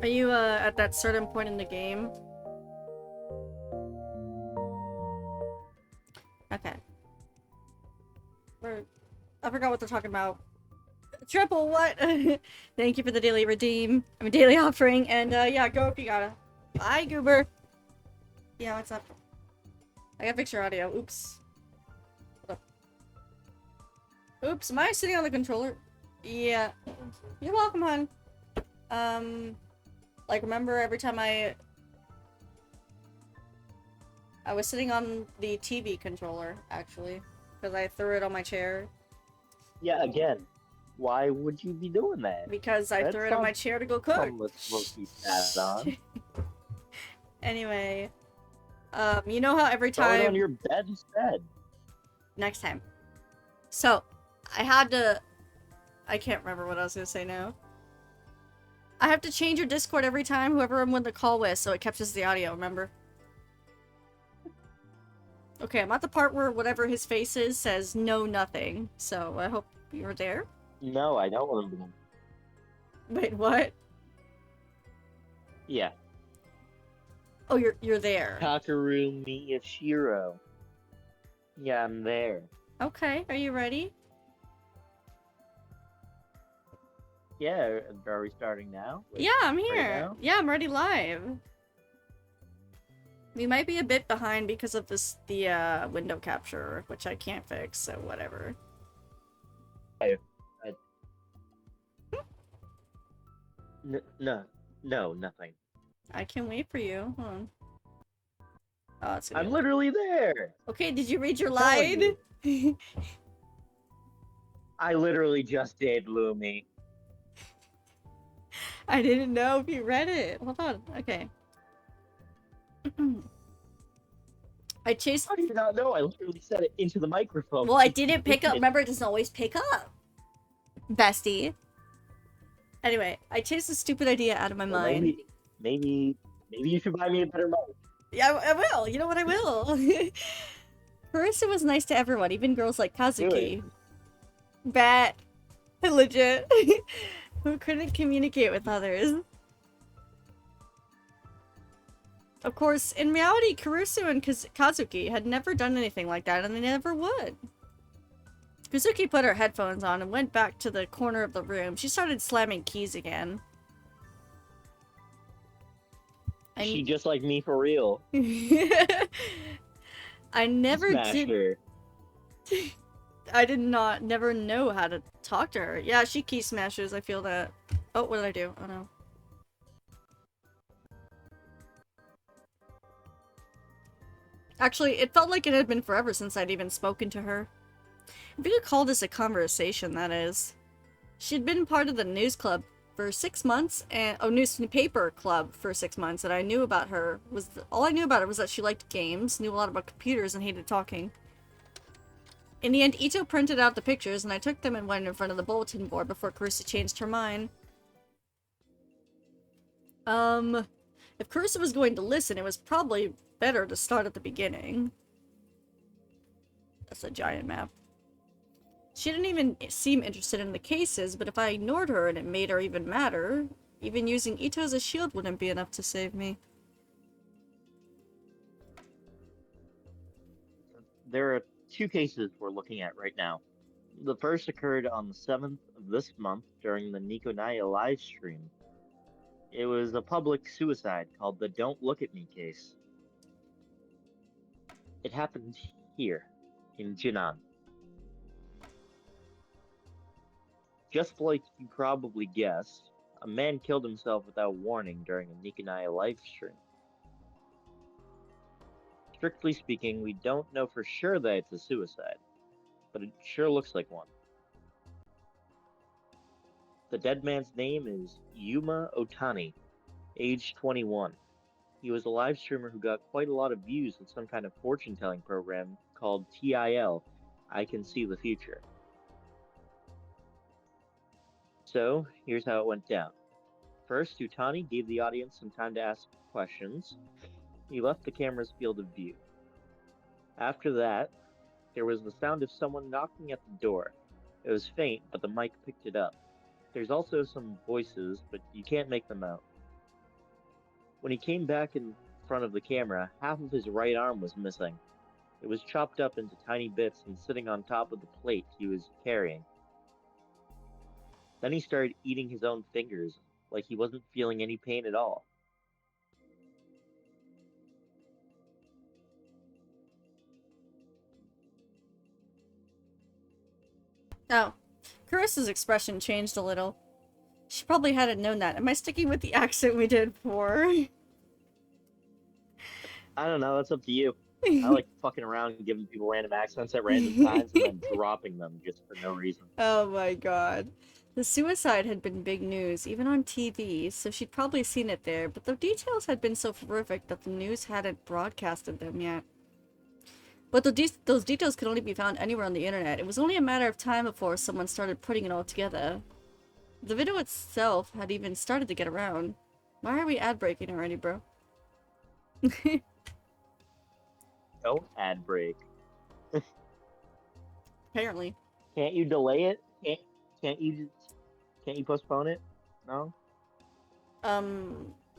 Are you at that certain point in the game? Okay. I forgot what they're talking about. Triple what? Thank you for the daily redeem. I mean daily offering, and yeah, go if you gotta. Bye, Goober. Yeah, what's up? I gotta fix your audio. Oops. Hold up. Oops, am I sitting on the controller? Yeah. You're welcome, hon. Like remember every time I was sitting on the TV controller, actually. Because I threw it on my chair. Yeah, again, why would you be doing that? Because I threw That's it on not my chair to go cook. something that's supposed to be passed on. Anyway, you know how every Throw it on time... your bed instead. Next time. So, I had to... I can't remember what I was gonna say now. I have to change your Discord every time whoever I'm on the call with, so it captures the audio, remember? Okay, I'm at the part where whatever his face is says no nothing, so I hope you're there. No, I don't want to. Wait, what? Yeah. Oh, you're there. Kakaru Miyashiro. Yeah, I'm there. Okay, are you ready? Yeah, are we starting now? Like, Yeah, I'm right here. now? Yeah, I'm ready live. We might be a bit behind because of the window capture, which I can't fix, so whatever. I, no, nothing. I can wait for you. Hold on. Oh, it's gonna I'm be... literally there. Okay, did you read your I'm telling line? you. I literally just did, Lumi. I didn't know if you read it. Hold on. Okay. I chased... How do you not know? I literally said it into the microphone. Well, I didn't pick up. Remember, it doesn't always pick up. Bestie. Anyway, I chased a stupid idea out of my Well, mind. maybe you should buy me a better mic. Yeah, I will. You know what? I will. Carissa was nice to everyone, even girls like Do it. Kazuki. Bat. Legit. Who couldn't communicate with others. Of course, in reality, Kurusu and Kazuki had never done anything like that, and they never would. Kazuki put her headphones on and went back to the corner of the room. She started slamming keys again. She just like me for real. I never Smashed did... her. I did not never know how to talk to her. Yeah, she key smashes, I feel that. Oh, what did I do? Oh no. Actually, it felt like it had been forever since I'd even spoken to her. If you could call this a conversation, that is. She'd been part of the news club for 6 months, and newspaper club for 6 months, and I knew about her was all I knew about her was that she liked games, knew a lot about computers, and hated talking. In the end, Ito printed out the pictures, and I took them and went in front of the bulletin board before Carissa changed her mind. If Carissa was going to listen, it was probably better to start at the beginning. That's a giant map. She didn't even seem interested in the cases, but if I ignored her and it made her even madder, even using Ito as a shield wouldn't be enough to save me. There are two cases we're looking at right now. The first occurred on the 7th of this month during the Nikonaya live stream. It was a public suicide called the Don't Look at Me case. It happened here, in Jinan. Just like you probably guessed, a man killed himself without warning during a Nikonaya live stream. Strictly speaking, we don't know for sure that it's a suicide, but it sure looks like one. The dead man's name is Yuma Otani, age 21. He was a live streamer who got quite a lot of views with some kind of fortune telling program called TIL, I Can See the Future. So, here's how it went down. First, Utani gave the audience some time to ask questions. He left the camera's field of view. After that, there was the sound of someone knocking at the door. It was faint, but the mic picked it up. There's also some voices, but you can't make them out. When he came back in front of the camera, half of his right arm was missing. It was chopped up into tiny bits and sitting on top of the plate he was carrying. Then he started eating his own fingers, like he wasn't feeling any pain at all. Oh, Carissa's expression changed a little. She probably hadn't known that. Am I sticking with the accent we did for? I don't know, that's up to you. I like fucking around and giving people random accents at random times and then dropping them just for no reason. Oh my god. The suicide had been big news, even on TV, so she'd probably seen it there, but the details had been so horrific that the news hadn't broadcasted them yet. But those details could only be found anywhere on the internet. It was only a matter of time before someone started putting it all together. The video itself had even started to get around. Why are we ad breaking already, bro? Don't ad break. Apparently. Can't you delay it? Can't you postpone it? No?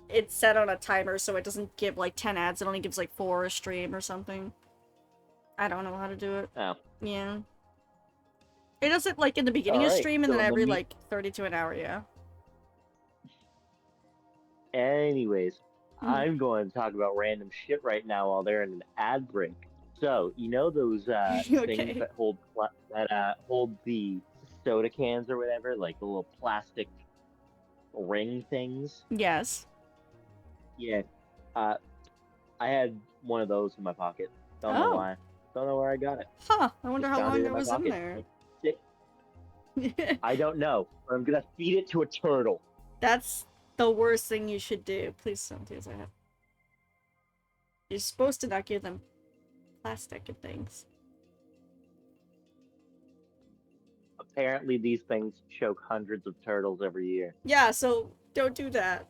It's set on a timer so it doesn't give like 10 ads, it only gives like 4 a stream or something. I don't know how to do it. Oh. Yeah. It does it like in the beginning of stream and so then every the like 30 to an hour, yeah. Anyways, I'm going to talk about random shit right now while they're in an ad break. So, you know those Okay. things that hold the soda cans or whatever, like the little plastic ring things? Yes. Yeah. I had one of those in my pocket. Don't know Oh. why. Don't know where I got it. Huh. I wonder Just how found long it it my was in pocket. there. I don't know, but I'm gonna feed it to a turtle. That's the worst thing you should do. Please don't do that. You're supposed to not give them plastic and things. Apparently, these things choke hundreds of turtles every year. Yeah, so don't do that.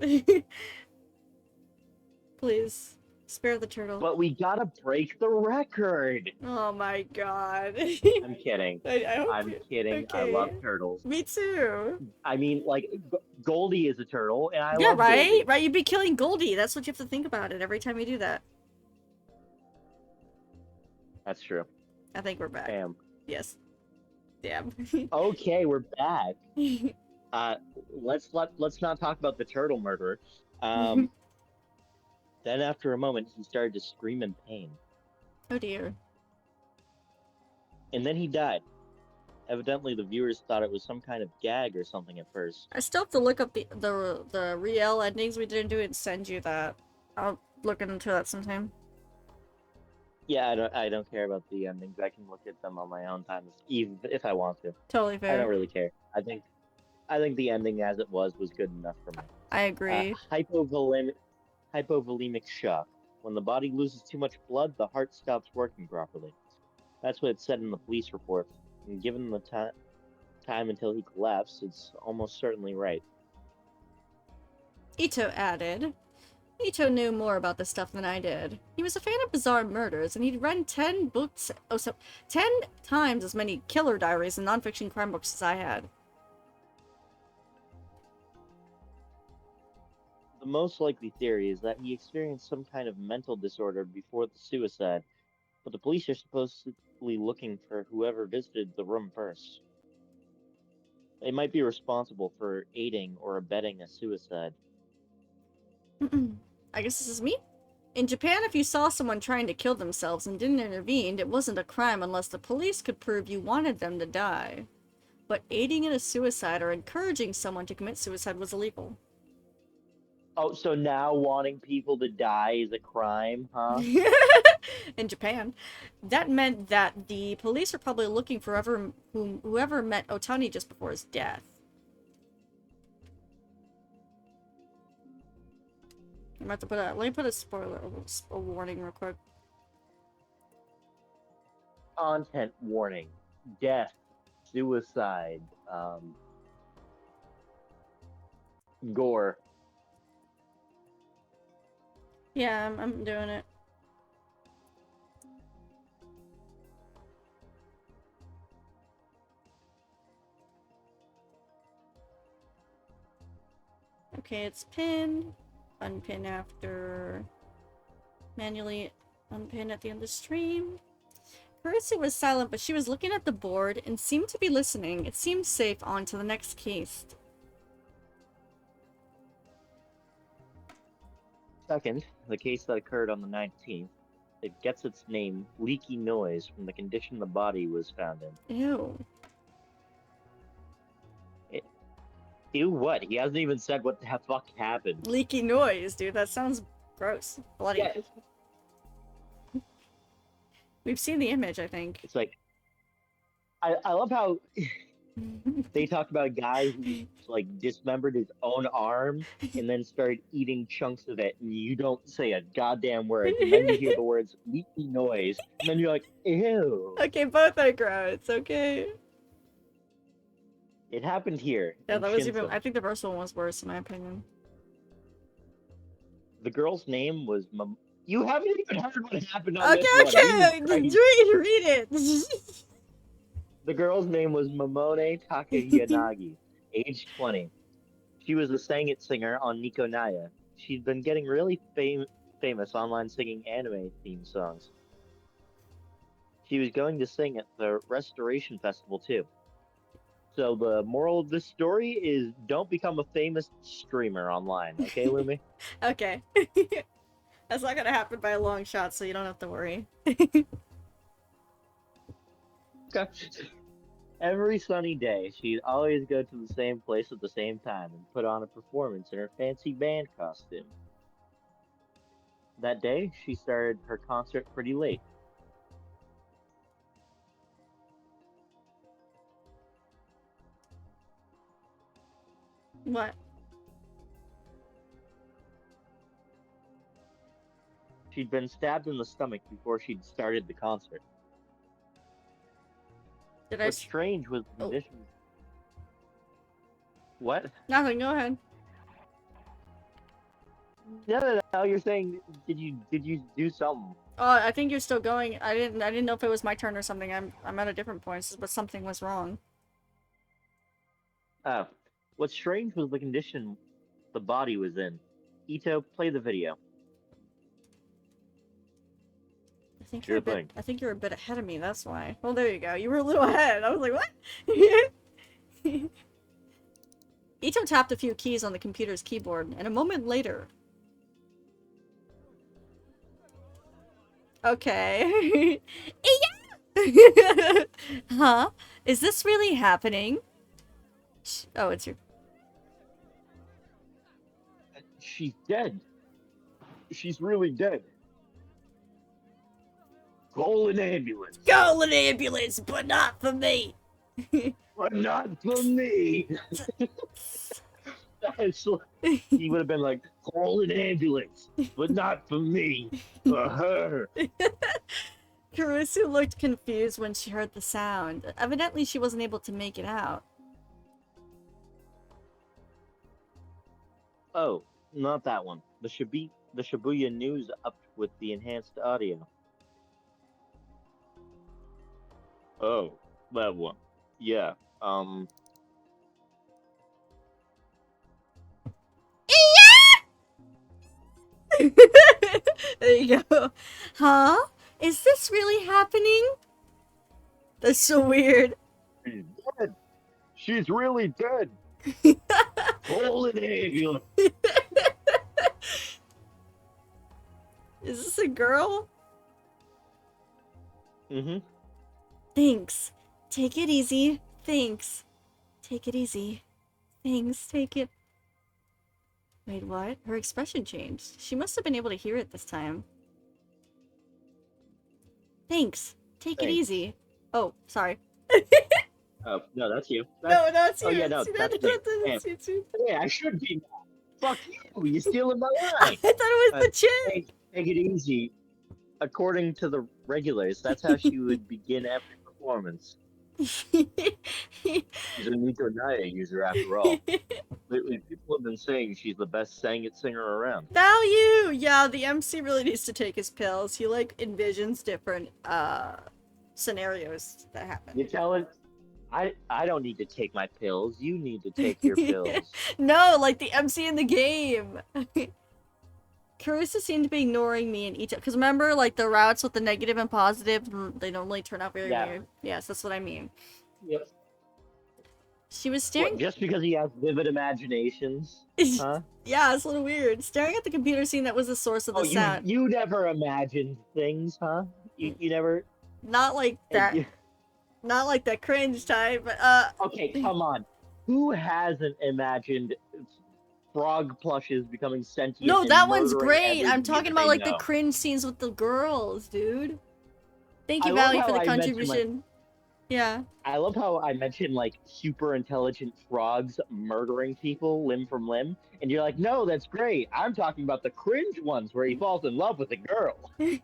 Please. Spare the turtle. But we gotta break the record! Oh my god. I'm kidding. I hope I'm kidding. I okay. love turtles. Me too. I mean, like, Goldie is a turtle, and I Yeah, love right? Goldie. Right, you'd be killing Goldie. That's what you have to think about it every time you do that. That's true. I think we're back. Damn. Yes. Damn. Okay, we're back. Let's not talk about the turtle murderer. Then after a moment, he started to scream in pain. Oh dear. And then he died. Evidently, the viewers thought it was some kind of gag or something at first. I still have to look up the real endings we didn't do and send you that. I'll look into that sometime. Yeah, I don't care about the endings. I can look at them on my own time, even if I want to. Totally fair. I don't really care. I think the ending as it was good enough for me. I agree. Hypovolemic shock. When the body loses too much blood, the heart stops working properly. That's what it said in the police report. And given the time until he collapsed, it's almost certainly right. Ito added, Ito knew more about this stuff than I did. He was a fan of bizarre murders, and he'd read 10 times as many killer diaries and nonfiction crime books as I had. The most likely theory is that he experienced some kind of mental disorder before the suicide, but the police are supposedly looking for whoever visited the room first. They might be responsible for aiding or abetting a suicide. I guess this is me? In Japan, if you saw someone trying to kill themselves and didn't intervene, it wasn't a crime unless the police could prove you wanted them to die. But aiding in a suicide or encouraging someone to commit suicide was illegal. Oh, so now wanting people to die is a crime, huh? In Japan. That meant that the police are probably looking for whoever met Otani just before his death. I'm about to put let me put a warning real quick. Content warning. Death. Suicide. Gore. Yeah, I'm doing it. Okay, it's pinned. unpin after manually unpin at the end of the stream. Carissa was silent, but she was looking at the board and seemed to be listening. It seemed safe. On to the next case. Second, the case that occurred on the 19th. It gets its name, leaky noise, from the condition the body was found in. Ew. Ew, what? He hasn't even said what the fuck happened. Leaky noise, dude. That sounds gross. Bloody. Yeah, We've seen the image, I think. it's like, I love how they talk about a guy who like dismembered his own arm and then started eating chunks of it, and you don't say a goddamn word. And then you hear the words leaky noise, and then you're like, ew. Okay, both are gross. Okay. It happened here. Yeah, in that was even. Shinzo. I think the first one was worse, in my opinion. The girl's name was You haven't even heard what happened on Okay, this one. okay. Read it. The girl's name was Momone Takayanagi, age 20. She was a Sangit singer on Nico Naya. She'd been getting really famous online singing anime theme songs. She was going to sing at the Restoration Festival too. So the moral of this story is don't become a famous streamer online, okay, Lumi? Okay. That's not gonna happen by a long shot, so you don't have to worry. Okay. Every sunny day, she'd always go to the same place at the same time and put on a performance in her fancy band costume. That day, she started her concert pretty late. What? She'd been stabbed in the stomach before she'd started the concert. Did I? What's strange was the Oh. condition. What? Nothing. Go ahead. No. You're saying did you do something? Oh, I think you're still going. I didn't know if it was my turn or something. I'm at a different point, but something was wrong. What's strange was the condition the body was in. Ito, play the video. I think Sure you're a bit. thing. I think you're a bit ahead of me. That's why. Well, there you go. You were a little ahead. I was like, what? Ito tapped a few keys on the computer's keyboard, and a moment later. Okay. Huh? Is this really happening? Oh, it's your. She's dead. She's really dead. Call an ambulance. Call an ambulance, but not for me. But not for me. He would have been like, call an ambulance, but not for me. For her. Karisu looked confused when she heard the sound. Evidently, she wasn't able to make it out. Oh, not that one. The Shibuya News up with the enhanced audio. Oh, that one. Yeah. There you go. Huh? Is this really happening? That's so weird. She's dead. She's really dead. Call an ambulance. Is this a girl? Mm-hmm. Thanks. Take it easy. Thanks. Take it easy. Thanks. Take it. Wait, what? Her expression changed. She must have been able to hear it this time. Thanks. Take it Thanks. easy. Oh, sorry. Oh, no, that's you. No, it's you. Oh, yeah, no, See, that's me. that's you too. Yeah, I should be. Fuck you. You're stealing my I line. thought it was the chick. Take it easy. According to the regulars, that's how she would begin every performance. She's a Nico Naya user after all. Lately, people have been saying she's the best Sangit singer around. Value! Yeah, the MC really needs to take his pills. He, like, envisions different, scenarios that happen. You tell it, I don't need to take my pills. You need to take your pills. No, like the MC in the game. Carissa seemed to be ignoring me and Ito. Because remember, like, the routes with the negative and positive, they normally turn out very Yeah. weird. Yes, that's what I mean. Yep. She was What, staring. just because he has vivid imaginations? Huh? Yeah, it's a little weird. Staring at the computer scene that was the source of Oh, the you sound. you never imagined things, huh? You never. Not like that. Not like that cringe type, but Okay, come on. Who hasn't imagined frog plushes becoming sentient no, and that one's murdering great. I'm everybody talking that about they like the know? cringe scenes with the girls, dude. Thank I you, love Valley, for how the I mentioned like contribution. Yeah. I love how I mentioned like super intelligent frogs murdering people limb from limb, and you're like, no, that's great. I'm talking about the cringe ones where he falls in love with a girl. I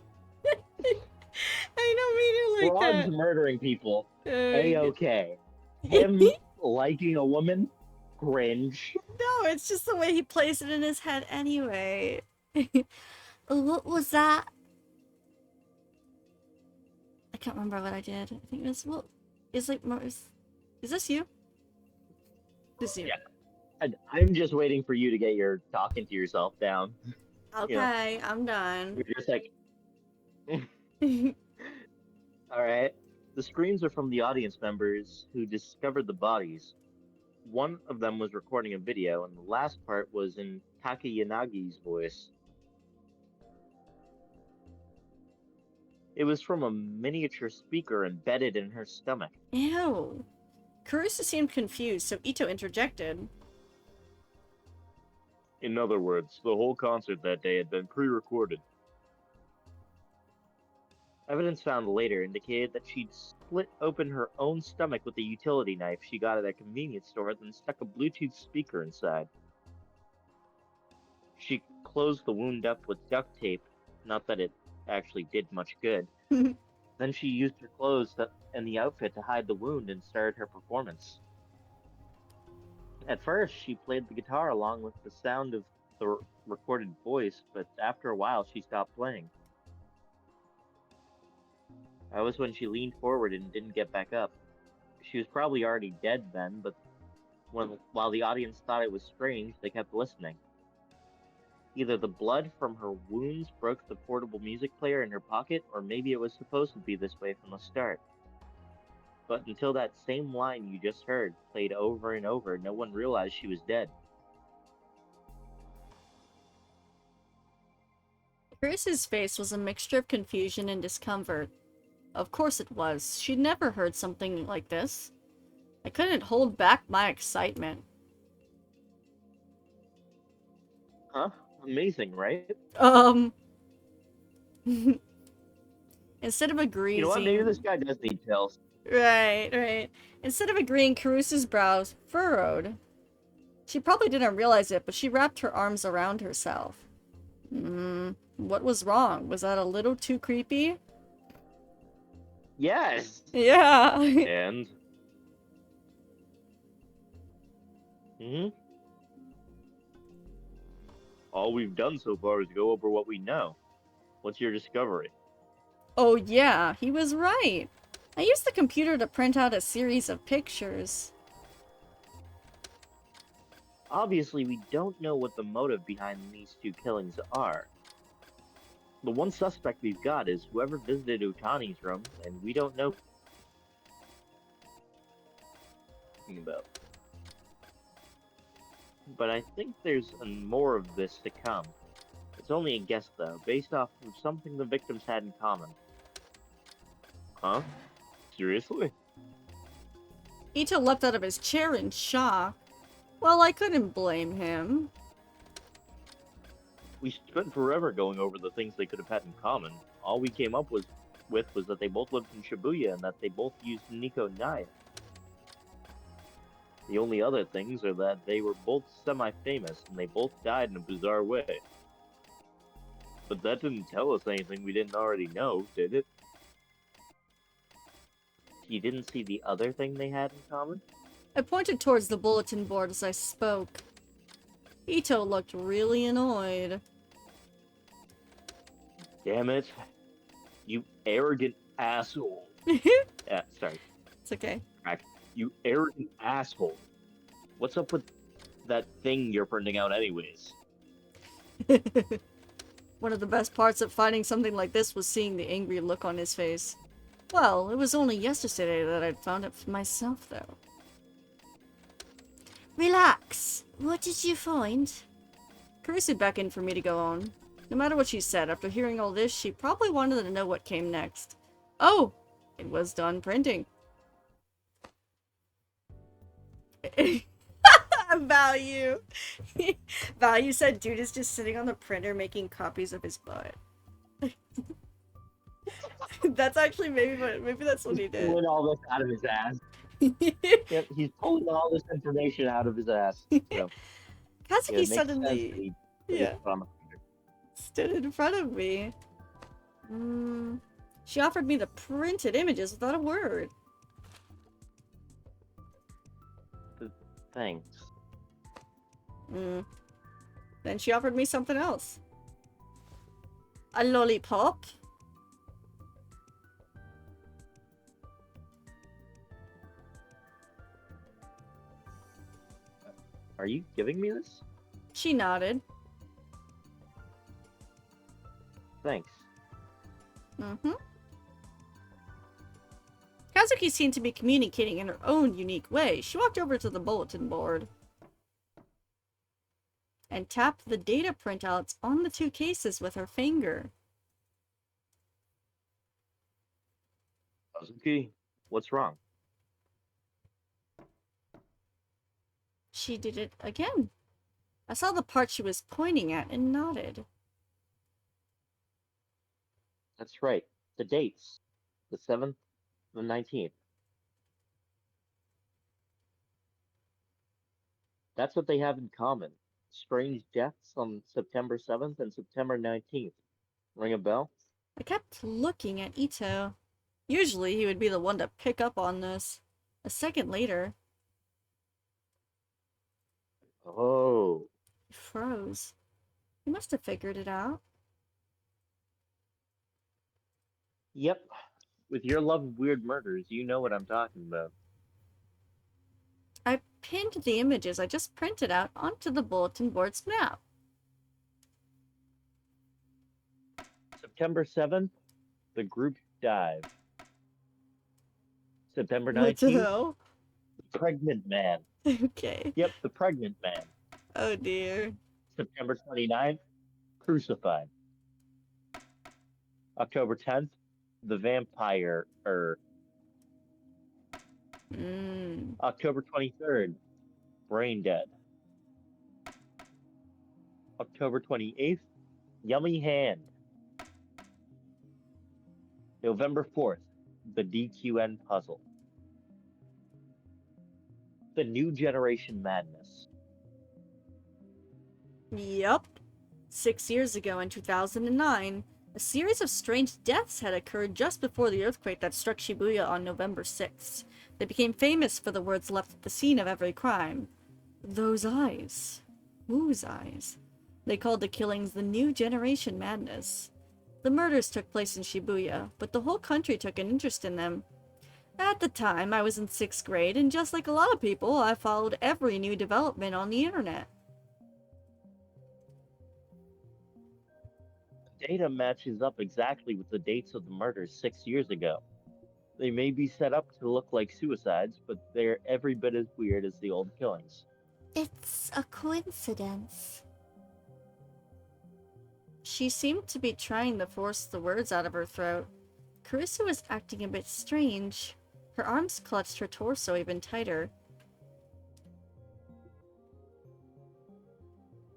don't mean it Frogs like murdering people, that. a-okay. Him liking a woman, cringe. No, it's just the way he plays it in his head anyway. Oh, what was that? I can't remember what I did. I think it was, well, is like, is this you? This is you. Yeah. And I'm just waiting for you to get your talking to yourself down. Okay, I'm done. You're just like, all right. The screams are from the audience members who discovered the bodies. One of them was recording a video, and the last part was in Takayanagi's voice. It was from a miniature speaker embedded in her stomach. Ew. Carissa seemed confused, so Ito interjected. In other words, the whole concert that day had been pre-recorded. Evidence found later indicated that she'd split open her own stomach with a utility knife she got at a convenience store, then stuck a Bluetooth speaker inside. She closed the wound up with duct tape, not that it actually did much good. Then she used her clothes and the outfit to hide the wound and started her performance. At first, she played the guitar along with the sound of the recorded voice, but after a while, she stopped playing. That was when she leaned forward and didn't get back up. She was probably already dead then, but while the audience thought it was strange, they kept listening. Either the blood from her wounds broke the portable music player in her pocket, or maybe it was supposed to be this way from the start. But until that same line you just heard played over and over, no one realized she was dead. Carissa's face was a mixture of confusion and discomfort. Of course it was. She'd never heard something like this. I couldn't hold back my excitement. Huh? Amazing, right? Instead of agreeing... You know what? Maybe this guy does need pills. Right, right. Instead of agreeing, Carissa's brows furrowed. She probably didn't realize it, but she wrapped her arms around herself. What was wrong? Was that a little too creepy? Yes! Yeah. And? All we've done so far is go over what we know. What's your discovery? Oh yeah, he was right. I used the computer to print out a series of pictures. Obviously, we don't know what the motive behind these two killings are. The one suspect we've got is whoever visited Utani's room, and we don't know about. But I think there's more of this to come. It's only a guess, though, based off of something the victims had in common. Huh? Seriously? Ito leapt out of his chair in shock. Well, I couldn't blame him. We spent forever going over the things they could have had in common. All we came up with was that they both lived in Shibuya and that they both used Nico knife. The only other things are that they were both semi-famous and they both died in a bizarre way. But that didn't tell us anything we didn't already know, did it? You didn't see the other thing they had in common? I pointed towards the bulletin board as I spoke. Ito looked really annoyed. Damn it. You arrogant asshole. Yeah, sorry. It's okay. You arrogant asshole. What's up with that thing you're printing out anyways? One of the best parts of finding something like this was seeing the angry look on his face. Well, it was only yesterday that I'd found it for myself, though. Relax. What did you find? Carissa beckoned for me to go on. No matter what she said, after hearing all this, she probably wanted to know what came next. Oh! It was done printing. Value. Value said dude is just sitting on the printer making copies of his butt. That's actually maybe that's what he did. Pulling all this out of his ass. Yep, he's pulling all this information out of his ass. So, Kazuki suddenly yeah. Stood in front of me. She offered me the printed images without a word. Thanks. Then she offered me something else. A lollipop? Are you giving me this? She nodded. Thanks. Kazuki seemed to be communicating in her own unique way. She walked over to the bulletin board and tapped the data printouts on the two cases with her finger. Kazuki, what's wrong? She did it again. I saw the part she was pointing at and nodded. That's right. The dates. The 7th, the 19th. That's what they have in common. Strange deaths on September 7th and September 19th. Ring a bell? I kept looking at Ito. Usually he would be the one to pick up on this. A second later... Oh. He froze. He must have figured it out. Yep. With your love of weird murders, you know what I'm talking about. I pinned the images I just printed out onto the bulletin board's map. September 7th, the group dive. September 19th, what the hell? the pregnant man. Okay. Yep, the pregnant man. Oh dear. September 29th, crucified. October 10th, the vampire. October 23rd, brain dead. October 28th, yummy hand. November 4th, the DQN puzzle. The new generation madness. Yup. 6 years ago in 2009, a series of strange deaths had occurred just before the earthquake that struck Shibuya on November 6th. They became famous for the words left at the scene of every crime. Those eyes. Whose eyes? They called the killings the new generation madness. The murders took place in Shibuya, but the whole country took an interest in them. At the time, I was in 6th grade, and just like a lot of people, I followed every new development on the internet. The data matches up exactly with the dates of the murders 6 years ago. They may be set up to look like suicides, but they're every bit as weird as the old killings. It's a coincidence. She seemed to be trying to force the words out of her throat. Carissa was acting a bit strange. Her arms clutched her torso even tighter.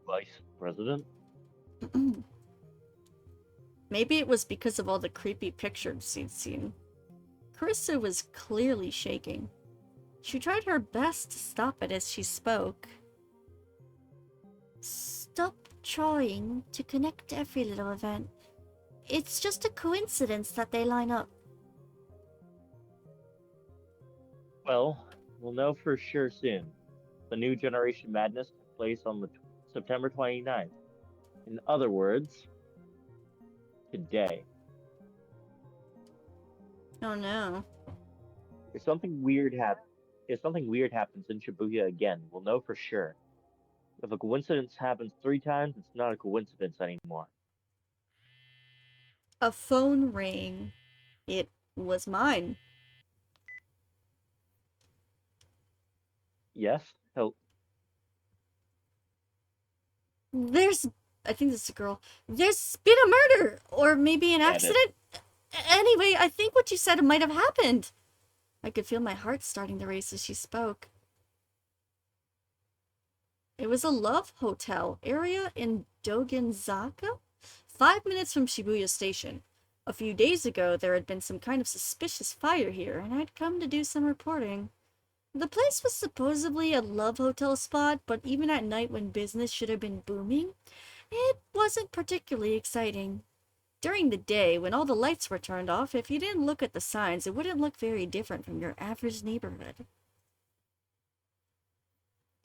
Vice President? Maybe it was because of all the creepy pictures she'd seen. Carissa was clearly shaking. She tried her best to stop it as she spoke. Stop trying to connect every little event. It's just a coincidence that they line up. Well, we'll know for sure soon. The new generation madness took place on the September 29th. In other words, today. Oh no. If something weird happens in Shibuya again, we'll know for sure. If a coincidence happens 3 times, it's not a coincidence anymore. A phone rang. It was mine. Yes? Help. There's, I think this is a girl. There's been a murder! Or maybe an Get it. accident? Anyway, I think what you said might have happened. I could feel my heart starting to race as she spoke. It was a love hotel area in Dogenzaka, 5 minutes from Shibuya Station. A few days ago, there had been some kind of suspicious fire here, and I'd come to do some reporting. The place was supposedly a love hotel spot, but even at night when business should have been booming, it wasn't particularly exciting. During the day, when all the lights were turned off, if you didn't look at the signs, it wouldn't look very different from your average neighborhood.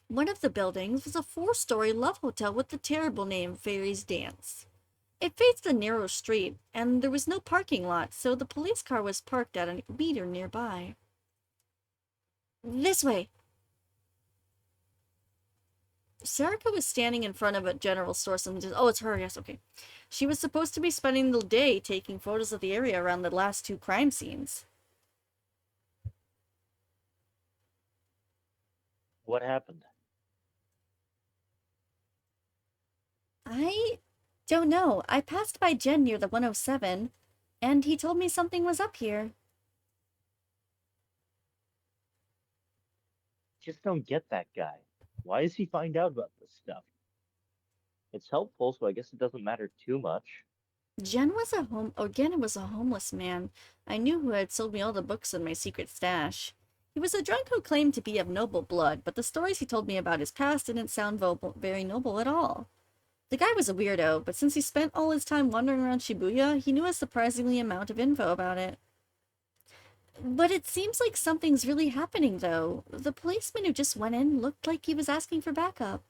One of the buildings was a 4-story love hotel with the terrible name Fairies Dance. It faced a narrow street, and there was no parking lot, so the police car was parked at a meter nearby. This way! Sarika was standing in front of a general store. Oh, it's her, yes, okay. She was supposed to be spending the day taking photos of the area around the last 2 crime scenes. What happened? I don't know. I passed by Jen near the 107, and he told me something was up here. Just don't get that guy. Why does he find out about this stuff? It's helpful, so I guess it doesn't matter too much. Jen was a homeless man I knew who had sold me all the books in my secret stash. He was a drunk who claimed to be of noble blood, but the stories he told me about his past didn't sound very noble at all. The guy was a weirdo, but since he spent all his time wandering around Shibuya, he knew a surprisingly amount of info about it. But it seems like something's really happening, though. The policeman who just went in looked like he was asking for backup.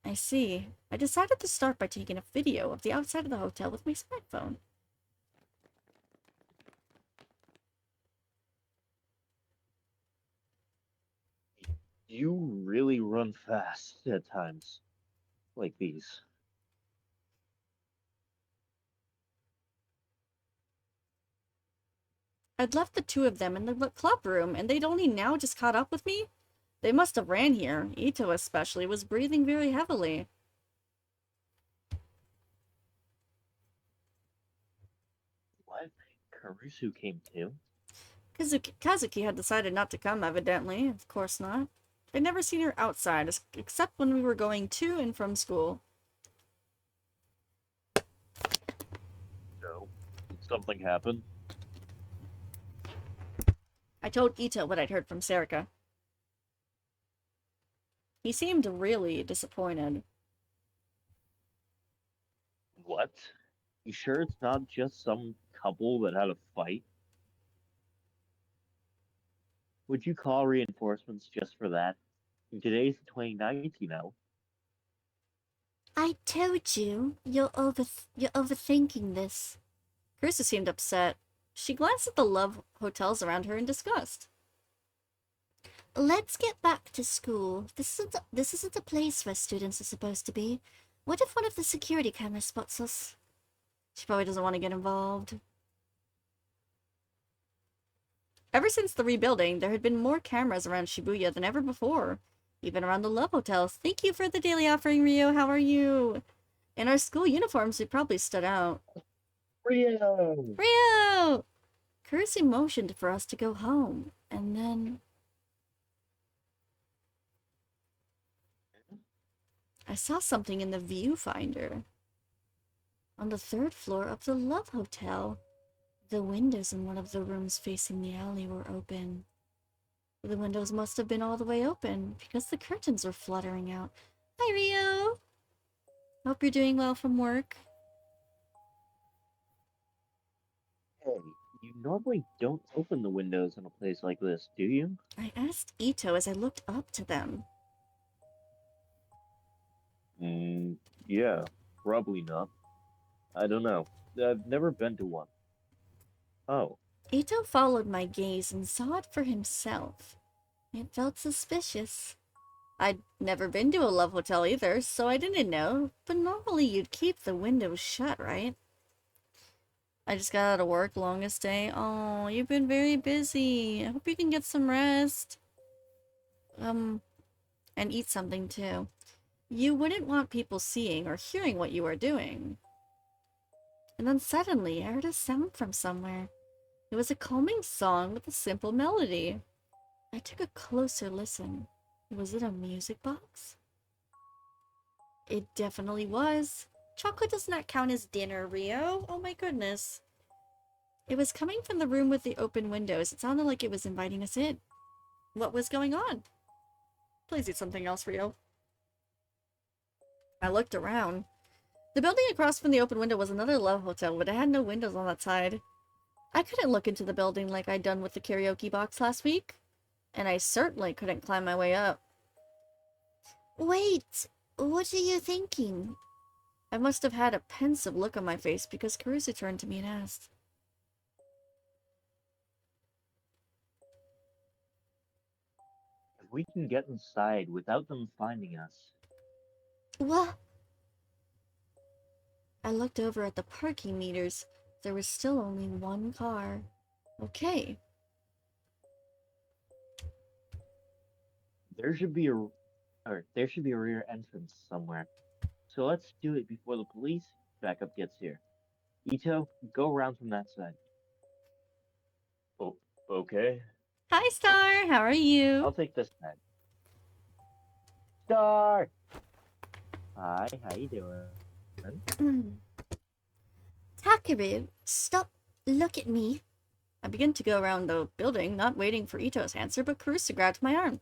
I see. I decided to start by taking a video of the outside of the hotel with my smartphone. You really run fast at times, like these. I'd left the 2 of them in the club room, and they'd only now just caught up with me. They must have ran here. Ito especially was breathing very heavily. What? Karusu came too? Kazuki had decided not to come, evidently. Of course not. I'd never seen her outside, except when we were going to and from school. No. Did something happen? I told Ito what I'd heard from Sarika. He seemed really disappointed. What? You sure it's not just some couple that had a fight? Would you call reinforcements just for that? Today's the 29th, you know. I told you, you're overthinking this. Carissa seemed upset. She glanced at the love hotels around her in disgust. Let's get back to school. This isn't a place where students are supposed to be. What if one of the security cameras spots us? She probably doesn't want to get involved. Ever since the rebuilding, there had been more cameras around Shibuya than ever before. Even around the love hotels. Thank you for the daily offering, Rio. How are you? In our school uniforms, we probably stood out. Rio! Rio! Kurisi motioned for us to go home, and then... I saw something in the viewfinder. On the 3rd floor of the Love Hotel, the windows in one of the rooms facing the alley were open. The windows must have been all the way open, because the curtains were fluttering out. Hi, Rio! Hope you're doing well from work. Hey, you normally don't open the windows in a place like this, do you? I asked Ito as I looked up to them. Yeah, probably not. I don't know. I've never been to one. Oh, Ito followed my gaze and saw it for himself. It felt suspicious. I'd never been to a love hotel either, so I didn't know. But normally you'd keep the windows shut, right? I just got out of work, longest day. Oh, you've been very busy. I hope you can get some rest. And eat something too. You wouldn't want people seeing or hearing what you are doing. And then suddenly, I heard a sound from somewhere. It was a calming song with a simple melody. I took a closer listen. Was it a music box? It definitely was. Chocolate does not count as dinner, Rio. Oh my goodness. It was coming from the room with the open windows. It sounded like it was inviting us in. What was going on? Please eat something else, Rio. I looked around. The building across from the open window was another love hotel, but it had no windows on that side. I couldn't look into the building like I'd done with the karaoke box last week. And I certainly couldn't climb my way up. Wait, what are you thinking? I must have had a pensive look on my face because Caruso turned to me and asked. If we can get inside without them finding us. What? I looked over at the parking meters. There was still only one car. Okay. There should be a rear entrance somewhere. So let's do it before the police backup gets here. Ito, go around from that side. Oh, okay. Hi, Star. How are I'll you? take this side. Star! Hi, how you doing? Takaru, stop. Look at me. I began to go around the building, not waiting for Ito's answer, but Caruso grabbed my arm.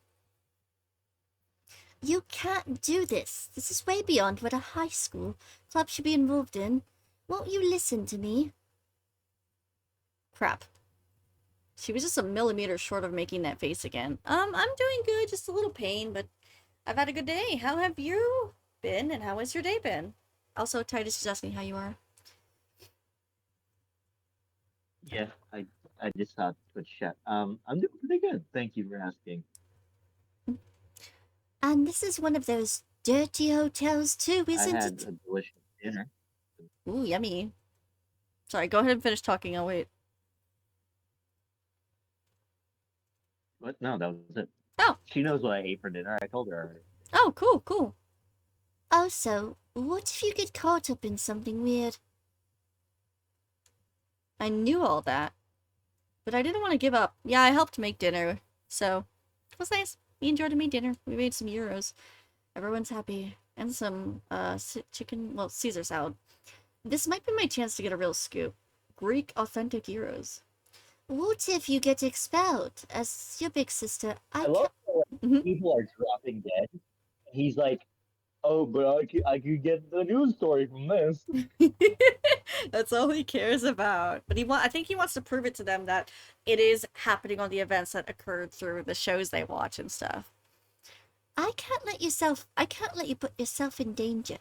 You can't do this. This is way beyond what a high school club should be involved in. Won't you listen to me? Crap. She was just a millimeter short of making that face again. I'm doing good, just a little pain, but I've had a good day. How have you been, and how has your day been? Also, Titus is asking how you are. Yeah, I just saw Twitch chat. I'm doing pretty good. Thank you for asking. And this is one of those dirty hotels too, isn't I had it? a delicious dinner. Ooh, yummy. Sorry, go ahead and finish talking, I'll wait. What? No, that was it. Oh. She knows what I ate for dinner. I told her already. Oh, cool, cool. Also, what if you get caught up in something weird? I knew all that, but I didn't want to give up. Yeah, I helped make dinner, so it was nice. We enjoyed to make dinner. We made some gyros. Everyone's happy. And some, chicken, well, Caesar salad. This might be my chance to get a real scoop. Greek authentic gyros. What if you get expelled? As your big sister, I love how Mhm. people are dropping dead. He's like, oh, but I could get the news story from this. That's all he cares about. But I think he wants to prove it to them that it is happening on the events that occurred through the shows they watch and stuff. I can't let you put yourself in danger.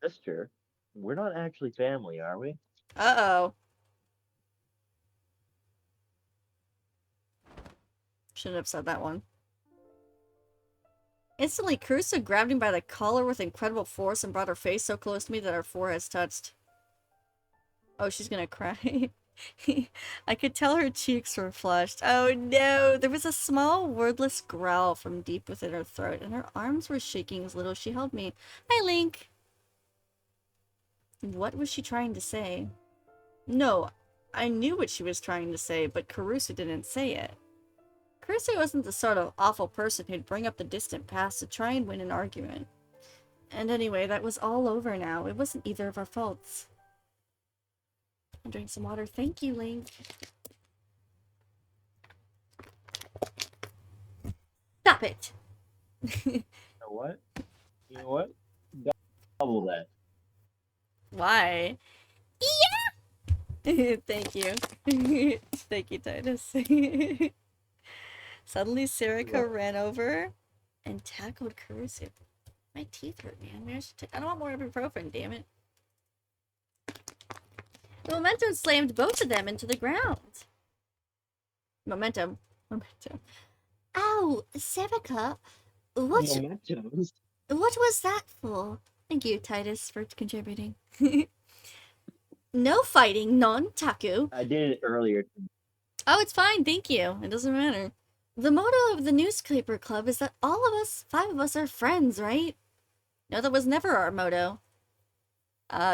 Sister, we're not actually family, are we? Uh-oh. Shouldn't have said that one. Instantly, Caruso grabbed me by the collar with incredible force and brought her face so close to me that our foreheads touched. Oh, she's gonna cry. I could tell her cheeks were flushed. Oh no! There was a small, wordless growl from deep within her throat, and her arms were shaking as little as she held me. Hi, Link! What was she trying to say? No, I knew what she was trying to say, but Caruso didn't say it. Caruso wasn't the sort of awful person who'd bring up the distant past to try and win an argument. And anyway, that was all over now. It wasn't either of our faults. I'll drink some water. Thank you, Link. Stop it! You know what? You know what? Double that. Why? Yeah! Thank you. Thank you, Titus. Suddenly, Serica ran over and tackled Caruso. My teeth hurt, man. I don't want more ibuprofen, damn it. The momentum slammed both of them into the ground. Momentum. Memento. Ow, Serica, what Mementos. what was that for? Thank you, Titus, for contributing. No fighting, non-taku. I did it earlier. Oh, it's fine, thank you. It doesn't matter. The motto of the newspaper club is that all of us, 5 of us, are friends, right? No, that was never our motto.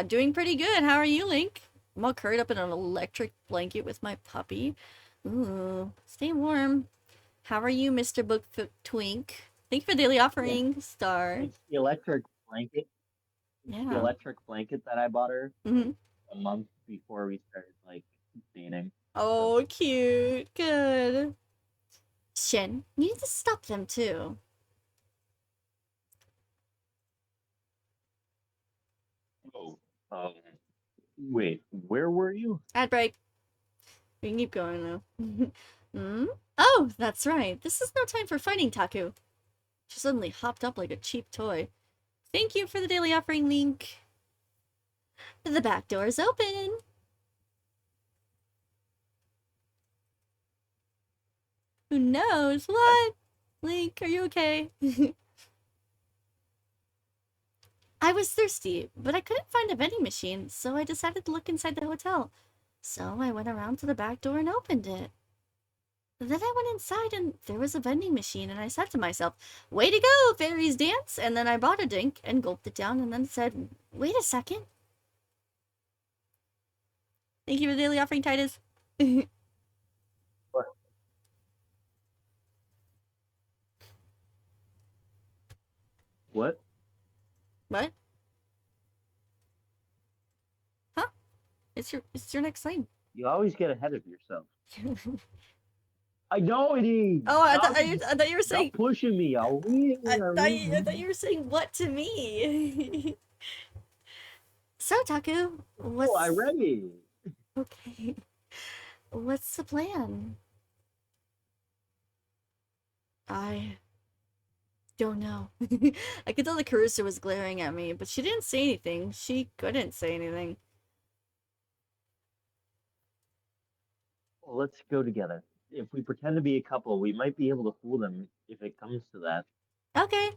Doing pretty good. How are you, Link? I'm all curled up in an electric blanket with my puppy. Ooh, stay warm. How are you, Mr. Bookfoot Twink? Thank you for daily offering, Star. It's the electric blanket. Yeah. The electric blanket that I bought her Mm-hmm. a month before we started like dating. Oh, cute. Good. Shin, you need to stop them too. Oh. Wait, where were you? Ad break. We can keep going now. Hmm? Oh, that's right. This is no time for fighting, Taku. She suddenly hopped up like a cheap toy. Thank you for the daily offering, Link. The back door's open. Who knows? What? Link, are you okay? I was thirsty, but I couldn't find a vending machine, so I decided to look inside the hotel. So I went around to the back door and opened it. Then I went inside and there was a vending machine, and I said to myself, way to go, fairies dance! And then I bought a drink and gulped it down and then said, wait a second. Thank you for the daily offering, Titus. What? What? Huh? It's your next line. You always get ahead of yourself. I know it is. Oh, I thought you were saying. Stop pushing me. I'll read it. I thought you were saying what to me. So, Taku, what's... Oh, I read it. Okay. What's the plan? I don't know. I could tell the Caruso was glaring at me, but she didn't say anything. She couldn't say anything. Well, let's go together. If we pretend to be a couple, we might be able to fool them if it comes to that. Okay.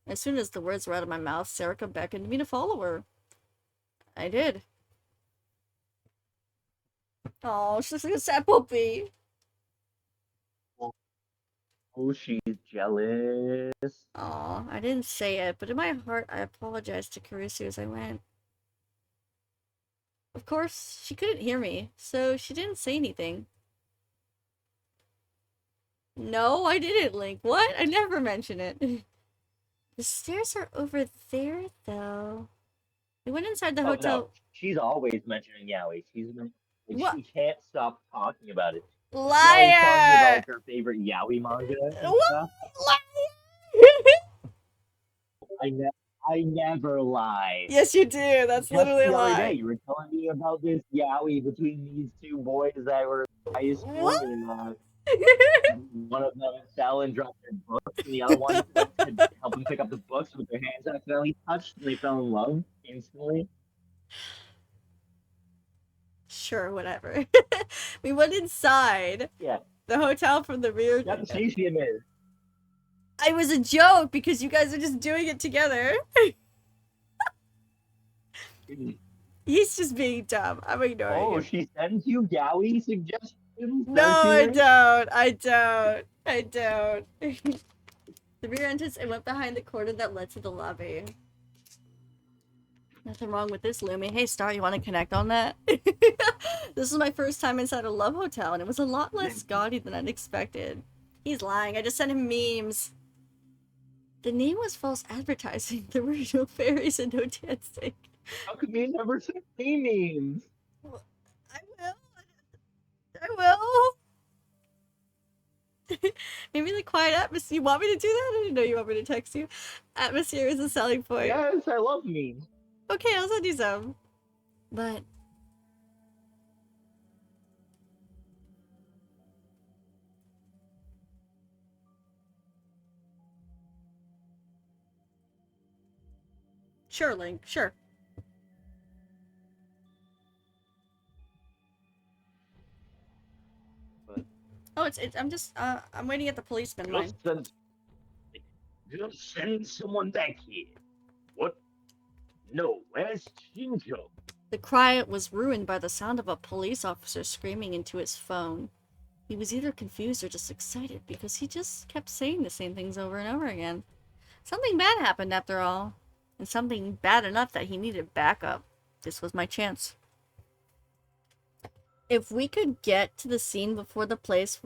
As soon as the words were out of my mouth, Serica beckoned me to follow her. I did. Oh, she's like a sad puppy. Oh, she's jealous. Aw, I didn't say it, but in my heart, I apologized to Caruso as I went. Of course, she couldn't hear me, so she didn't say anything. No, I didn't, Link. What? I never mention it. The stairs are over there, though. We went inside the hotel. No. She's always mentioning Yaoi. She can't stop talking about it. Liar! Telling me about her favorite Yaoi manga and stuff. I never lie. Yes, you do. That's Just literally a the other lie. day, you were telling me about this Yaoi between these two boys that were in high school, What? and one of them fell and dropped their books, and the other one could help them pick up the books with their hands accidentally touched, and they fell in love instantly. Sure, whatever. We went inside the hotel from the rear. That's what she admitted. It was a joke because you guys are just doing it together. He's just being dumb. I'm ignoring him. Oh, she sends you Yaoi suggestions? No, I don't. I don't. The rear entrance, I went behind the corridor that led to the lobby. Nothing wrong with this, Lumi. Hey, Star, you want to connect on that? This is my first time inside a love hotel, and it was a lot less gaudy than I'd expected. He's lying. I just sent him memes. The name was false advertising. There were no fairies and no dancing. How come you never sent me memes? I will. Maybe the quiet atmosphere. You want me to do that? I didn't know you want me to text you. Atmosphere is a selling point. Yes, I love memes. Okay, I'll send you some. But... Sure, Link. Sure. But... Oh, I'm just, I'm waiting at the policeman line. Just send someone back here. What? No, where's Shinjo? The quiet was ruined by the sound of a police officer screaming into his phone. He was either confused or just excited because he just kept saying the same things over and over again. Something bad happened after all, and something bad enough that he needed backup. This was my chance. If we could get to the scene before the place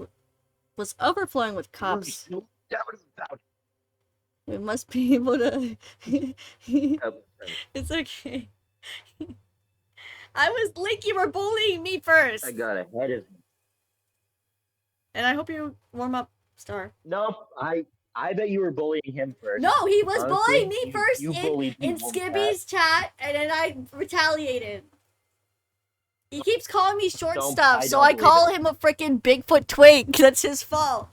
was overflowing with cops, No doubt about we must be able to. Oh, sorry. It's okay. I was Link, you were bullying me first. I got ahead of him. And I hope you warm up, Star. Nope, I bet you were bullying him first. No, he was Honestly, bullying me first you bullied in people Skibby's chat, and then I retaliated. He keeps calling me short Don't- stuff, I so don't I believe call it. him a freaking Bigfoot twink. That's his fault.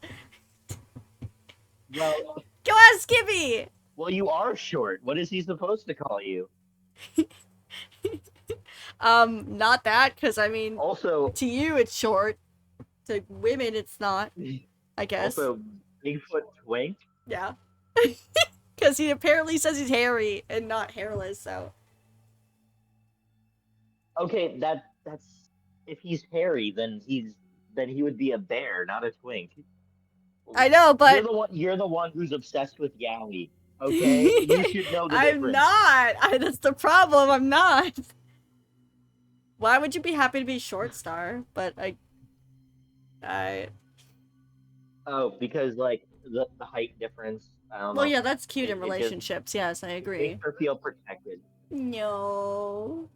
Well, Go ask Skibby. well, you are short. What is he supposed to call you? Not that, because I mean, Also, to you it's short. To women it's not, I guess. also, Bigfoot twink. Yeah. Because he apparently says he's hairy and not hairless, so. Okay, that's if he's hairy, then he would be a bear, not a twink. I know, but You're the one who's obsessed with yaoi. Okay, you should know the I'm difference. not. That's the problem. I'm not. Why would you be happy to be short, Star? But I. Oh, because like the height difference. I don't Well, know. yeah, that's cute It- in it just- relationships. Yes, I It agree. makes her feel protected. No.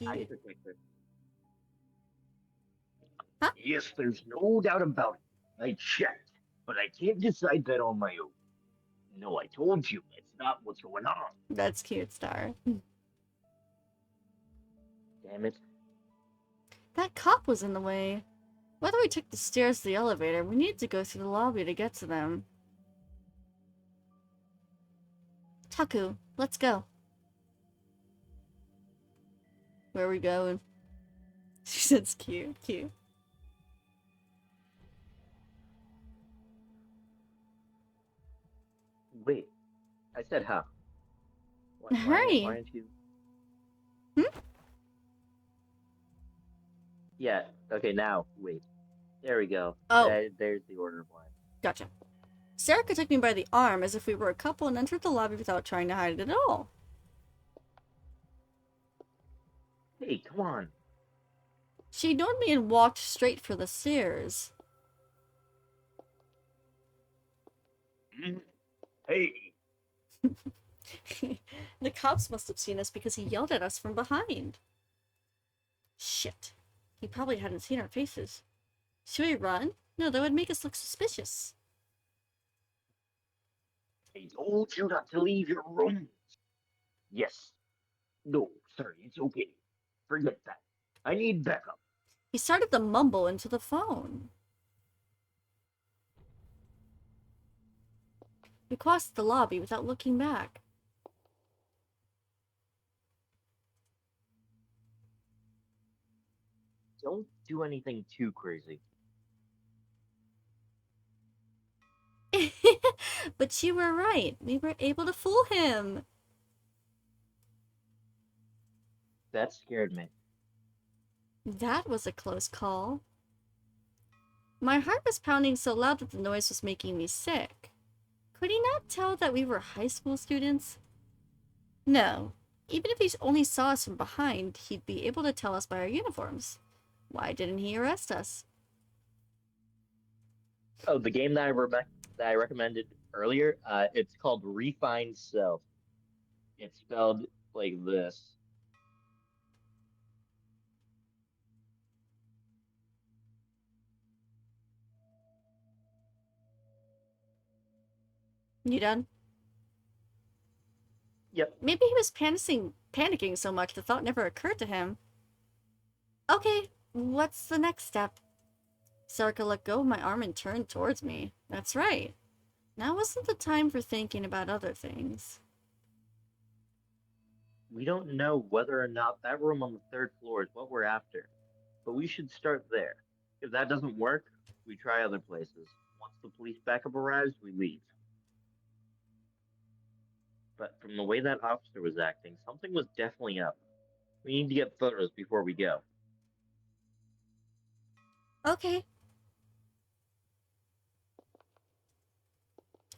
I Cute. protect her. Yes, there's no doubt about it. I checked, but I can't decide that on my own. No, I told you, it's not what's going on. That's cute, Star. Damn it. That cop was in the way. Whether we took the stairs to the elevator, we needed to go through the lobby to get to them. Taku, let's go. Where are we going? She said it's cute, cute. Wait. I said huh. Hurry. Why aren't you? Hmm? Yeah. Okay. Now wait. There we go. Oh. There's the order of line. Gotcha. Sarika took me by the arm as if we were a couple and entered the lobby without trying to hide it at all. Hey, come on. She ignored me and walked straight for the stairs. Hey, The cops must have seen us because he yelled at us from behind. Shit. He probably hadn't seen our faces. Should we run? No, that would make us look suspicious. I told you not to leave your room. Yes. No, sorry, it's okay. Forget that. I need backup. He started to mumble into the phone. We crossed the lobby without looking back. Don't do anything too crazy. But you were right. We were able to fool him. That scared me. That was a close call. My heart was pounding so loud that the noise was making me sick. Could he not tell that we were high school students? No. Even if he only saw us from behind, he'd be able to tell us by our uniforms. Why didn't he arrest us? Oh, the game that I recommended earlier. It's called Refined Self. It's spelled like this. You done? Yep. Maybe he was panicking so much the thought never occurred to him. Okay, what's the next step? Sarika let go of my arm and turned towards me. That's right. Now wasn't the time for thinking about other things. We don't know whether or not that room on the third floor is what we're after, but we should start there. If that doesn't work, We try other places. Once the police backup arrives, we leave. But from the way that officer was acting, something was definitely up. We need to get photos before we go. Okay.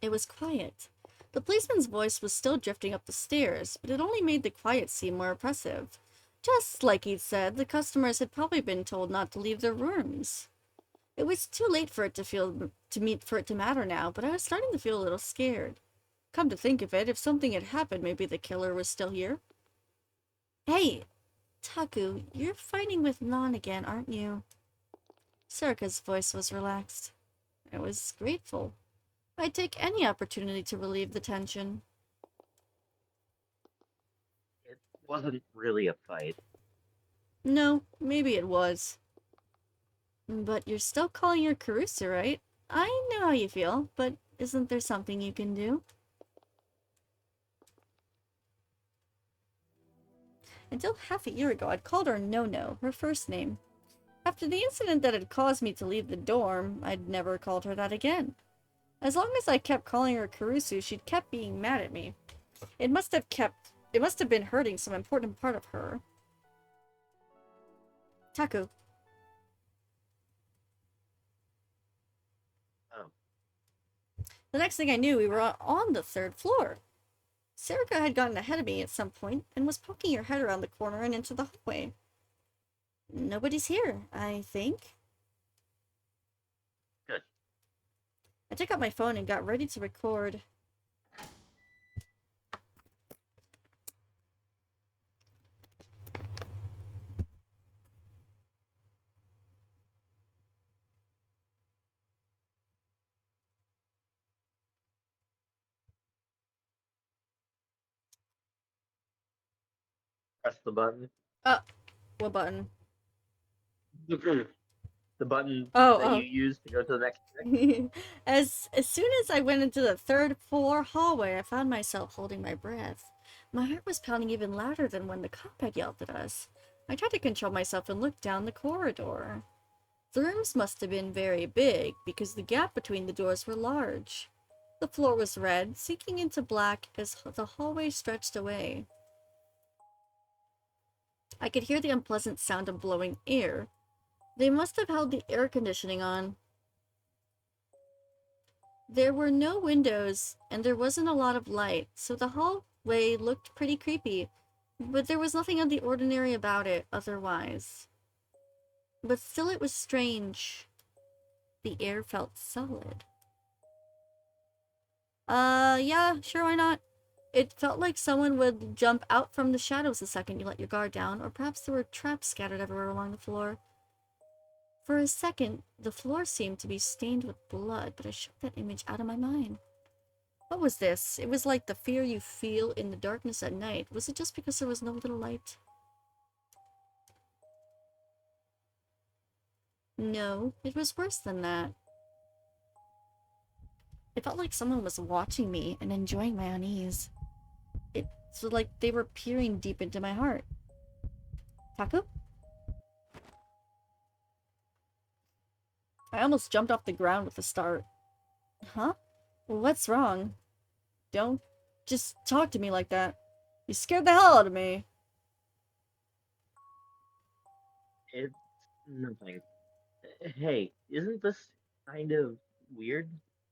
It was quiet. The policeman's voice was still drifting up the stairs, but it only made the quiet seem more oppressive. Just like he'd said, the customers had probably been told not to leave their rooms. It was too late for it to matter now, but I was starting to feel a little scared. Come to think of it, if something had happened, maybe the killer was still here. Hey, Taku, you're fighting with Non again, aren't you? Sorika's voice was relaxed. I was grateful. I'd take any opportunity to relieve the tension. It wasn't really a fight. No, maybe it was. But you're still calling her Carusa, right? I know how you feel, but isn't there something you can do? Until half a year ago, I'd called her No-No, her first name. After the incident that had caused me to leave the dorm, I'd never called her that again. As long as I kept calling her Carusu, she'd kept being mad at me. It must have been hurting some important part of her. Taku. Oh, The next thing I knew, we were on the third floor. Sarika had gotten ahead of me at some point and was poking her head around the corner and into the hallway. Nobody's here, I think. good. I took out my phone and got ready to record. Press the button. What button? The button that you Oh, use to go to the next trick. oh. As soon as I went into the third floor hallway, I found myself holding my breath. My heart was pounding even louder than when the cop had yelled at us. I tried to control myself and looked down the corridor. The rooms must have been very big, because the gap between the doors were large. The floor was red, sinking into black as the hallway stretched away. I could hear the unpleasant sound of blowing air. They must have held the air conditioning on. There were no windows, and there wasn't a lot of light, so the hallway looked pretty creepy, but there was nothing out of the ordinary about it otherwise. But still it was strange. The air felt solid. Yeah, sure, why not? It felt like someone would jump out from the shadows the second you let your guard down, or perhaps there were traps scattered everywhere along the floor. For a second, the floor seemed to be stained with blood, but I shook that image out of my mind. What was this? It was like the fear you feel in the darkness at night. Was it just because there was no little light? No, it was worse than that. It felt like someone was watching me and enjoying my unease. It's like they were peering deep into my heart. Taku? I almost jumped off the ground with a start. Huh? What's wrong? Don't just talk to me like that. You scared the hell out of me. It's nothing. Hey, isn't this kind of weird?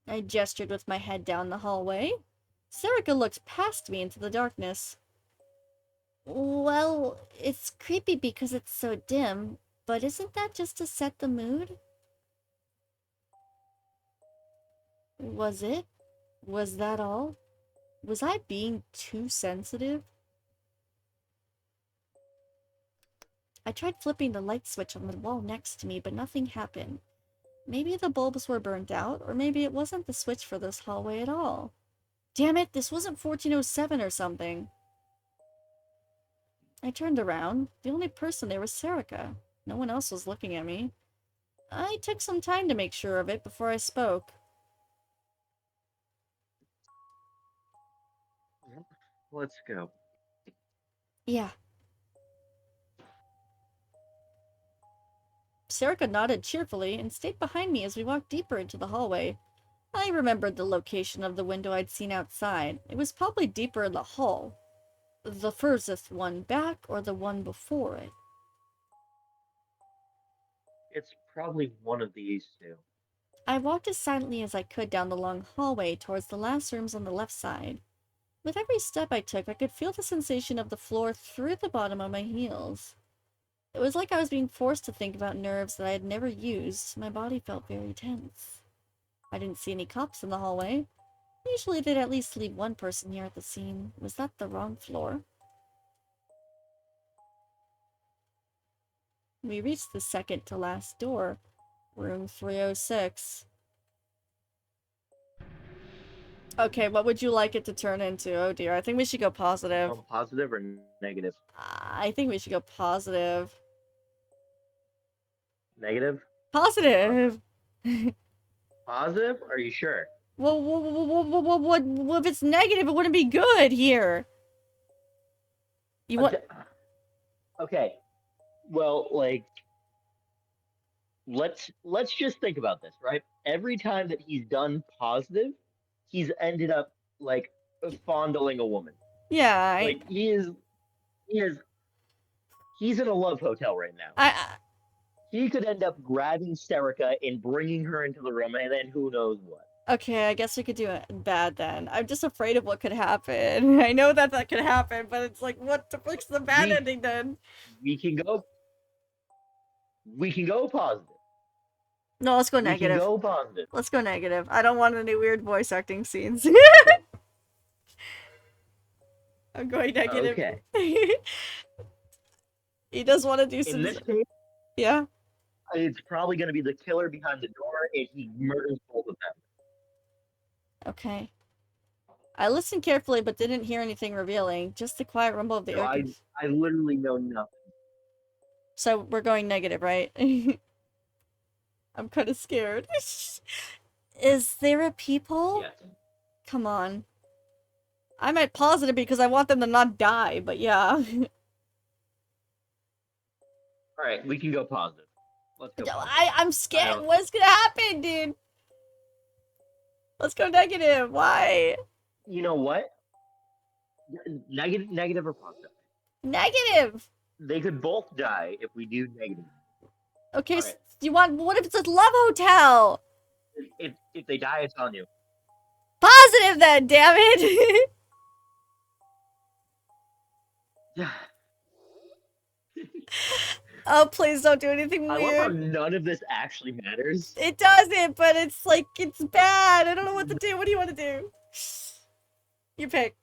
I gestured with my head down the hallway. Sarika looked past me into the darkness. Well, it's creepy because it's so dim, but isn't that just to set the mood? Was it? Was that all? Was I being too sensitive? I tried flipping the light switch on the wall next to me, but nothing happened. Maybe the bulbs were burnt out, or maybe it wasn't the switch for this hallway at all. Damn it, this wasn't 1407 or something. I turned around. The only person there was Sarika. No one else was looking at me. I took some time to make sure of it before I spoke. Let's go. Yeah. Serica nodded cheerfully and stayed behind me as we walked deeper into the hallway. I remembered the location of the window I'd seen outside. It was probably deeper in the hall. The furthest one back or the one before it. It's probably one of these two. I walked as silently as I could down the long hallway towards the last rooms on the left side. With every step I took, I could feel the sensation of the floor through the bottom of my heels. It was like I was being forced to think about nerves that I had never used. My body felt very tense. I didn't see any cops in the hallway. Usually they'd at least leave one person here at the scene. Was that the wrong floor? We reached the second to last door. Room 306. Okay, what would you like it to turn into? Oh dear, I think we should go positive. Positive or negative? I think we should go positive. Negative? Positive! Positive? Are you sure? Well, if it's negative, it wouldn't be good here. You want... Okay. Well, like, let's just think about this, right? Every time that he's done positive, he's ended up like fondling a woman. Yeah, Like he's in a love hotel right now. He could end up grabbing Serica and bringing her into the room, and then who knows what. Okay, I guess we could do it bad then. I'm just afraid of what could happen. I know that could happen, but it's like, what the frick's the bad ending then? We can go positive. No, let's go negative. We can go positive. Let's go negative. I don't want any weird voice acting scenes. I'm going negative. Okay. He does want to do some... In this case, yeah? it's probably going to be the killer behind the door, and he murders both of them. Okay. I listened carefully, but didn't hear anything revealing. Just the quiet rumble of the No, air. I literally know nothing. So we're going negative, right? I'm kind of scared. Is there a people? Yes. Come on. I'm at positive because I want them to not die, but yeah. Alright, we can go positive. Let's go positive. I'm scared. What's gonna happen, dude? Let's go negative. Why? You know what? Negative or positive? Negative! They could both die if we do negative. Okay, Right. so you want... What if it's a love hotel? If they die, it's on you. Positive then, damn it! Oh, please don't do anything I love how weird. none of this actually matters. It doesn't, but it's like, it's bad. I don't know what to do. What do you want to do? You pick.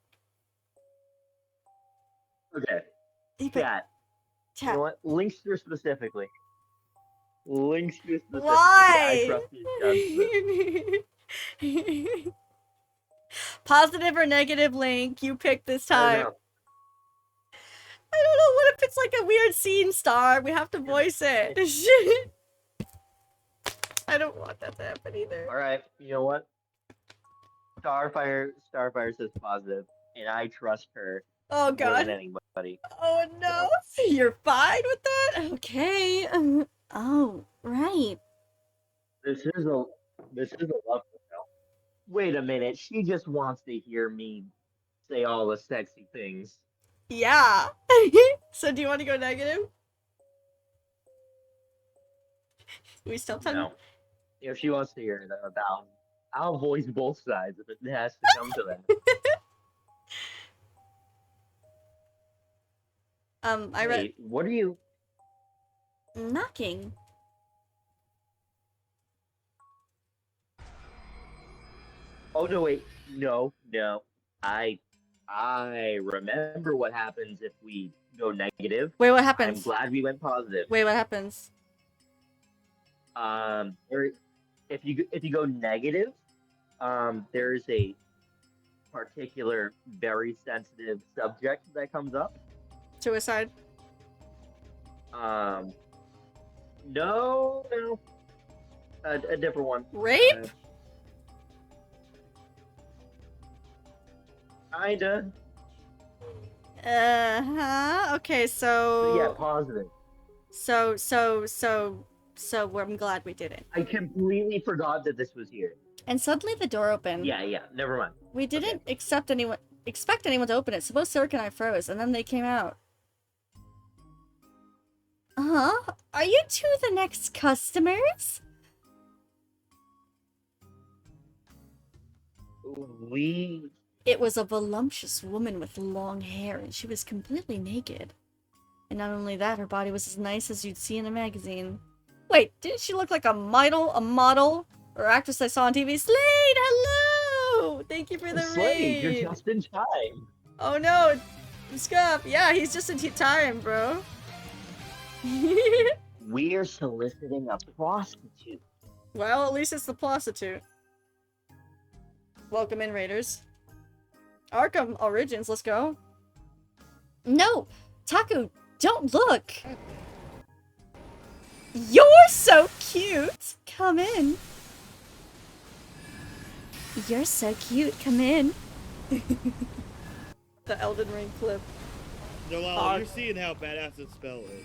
Okay. You pick. Chat. You Chat. know what? Linkster specifically. Linkster specifically. Why? I trust his judgment. Positive or negative Link? You pick this I time. don't know. I don't know. What if it's like a weird scene star? We have to voice it. I don't want that to happen either. Alright, you know what? Starfire says positive, and I trust her Oh more god. than anybody. Oh no. You're fine with that? Okay. Oh, right. This is a love hotel. Wait a minute, she just wants to hear me say all the sexy things. Yeah. So do you want to go negative? We still have No. If she wants to hear that about, I'll voice both sides if it has to come to that. I read Wait, what are you? knocking. Oh no, wait, no. I remember what happens if we go negative. Wait, what I'm happens? glad we went positive. Wait, what happens? If you go negative, there's a particular very sensitive subject that comes up. Suicide. No, a different one. Rape? Kinda. Uh-huh. Okay, so... Yeah, positive. So so I'm glad we didn't. I completely forgot that this was here. And suddenly the door opened. Yeah, never mind. We didn't expect anyone to open it. Suppose Cirque and I froze, and then they came out. Huh? Are you two the next customers? We... It was a voluptuous woman with long hair, and she was completely naked. And not only that, her body was as nice as you'd see in a magazine. Wait, didn't she look like a model, or actress I saw on TV? Slade, hello! Thank you for the Slade, raid! you're just in time. Oh no, Scuff. Yeah, he's just in time, bro. We're soliciting a prostitute. Well, at least it's the prostitute. Welcome in, Raiders. Arkham Origins, let's go. No! Taku, don't look! You're so cute! Come in. You're so cute, come in. The Elden Ring clip. Noel, you're seeing how badass this spell is.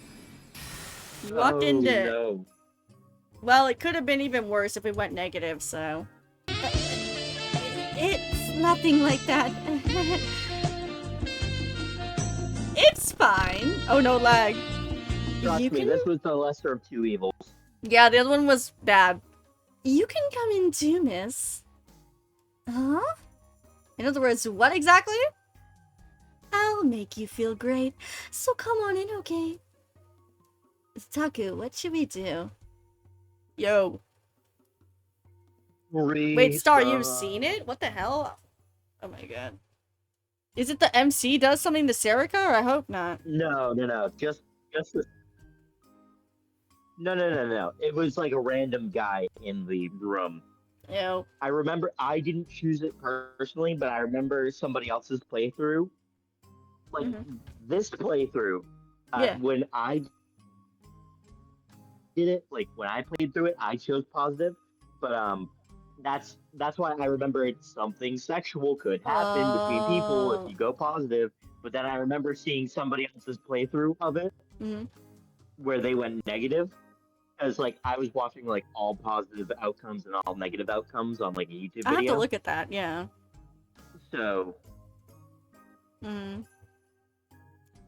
You walked in there. No. Well, it could have been even worse if we went negative, so... It's nothing like that. It's fine. Oh, no lag. Trust me, this was the lesser of two evils. Yeah, the other one was bad. You can come in too, miss. Huh? In other words, what exactly? I'll make you feel great, so come on in, okay? Taku, what should we do? Yo. Wait, Star, you've seen it? What the hell? Oh my god. Is it the MC does something to Serica, or I hope not? No. Just No. It was like a random guy in the room. Ew. I remember I didn't choose it personally, but I remember somebody else's playthrough. Like this playthrough, Yeah. when I did it, like when I played through it, I chose positive. But that's why I remember it's something sexual could happen between people if you go positive. But then I remember seeing somebody else's playthrough of it where they went negative. As like I was watching like all positive outcomes and all negative outcomes on like a YouTube video. I have to look at that, yeah. So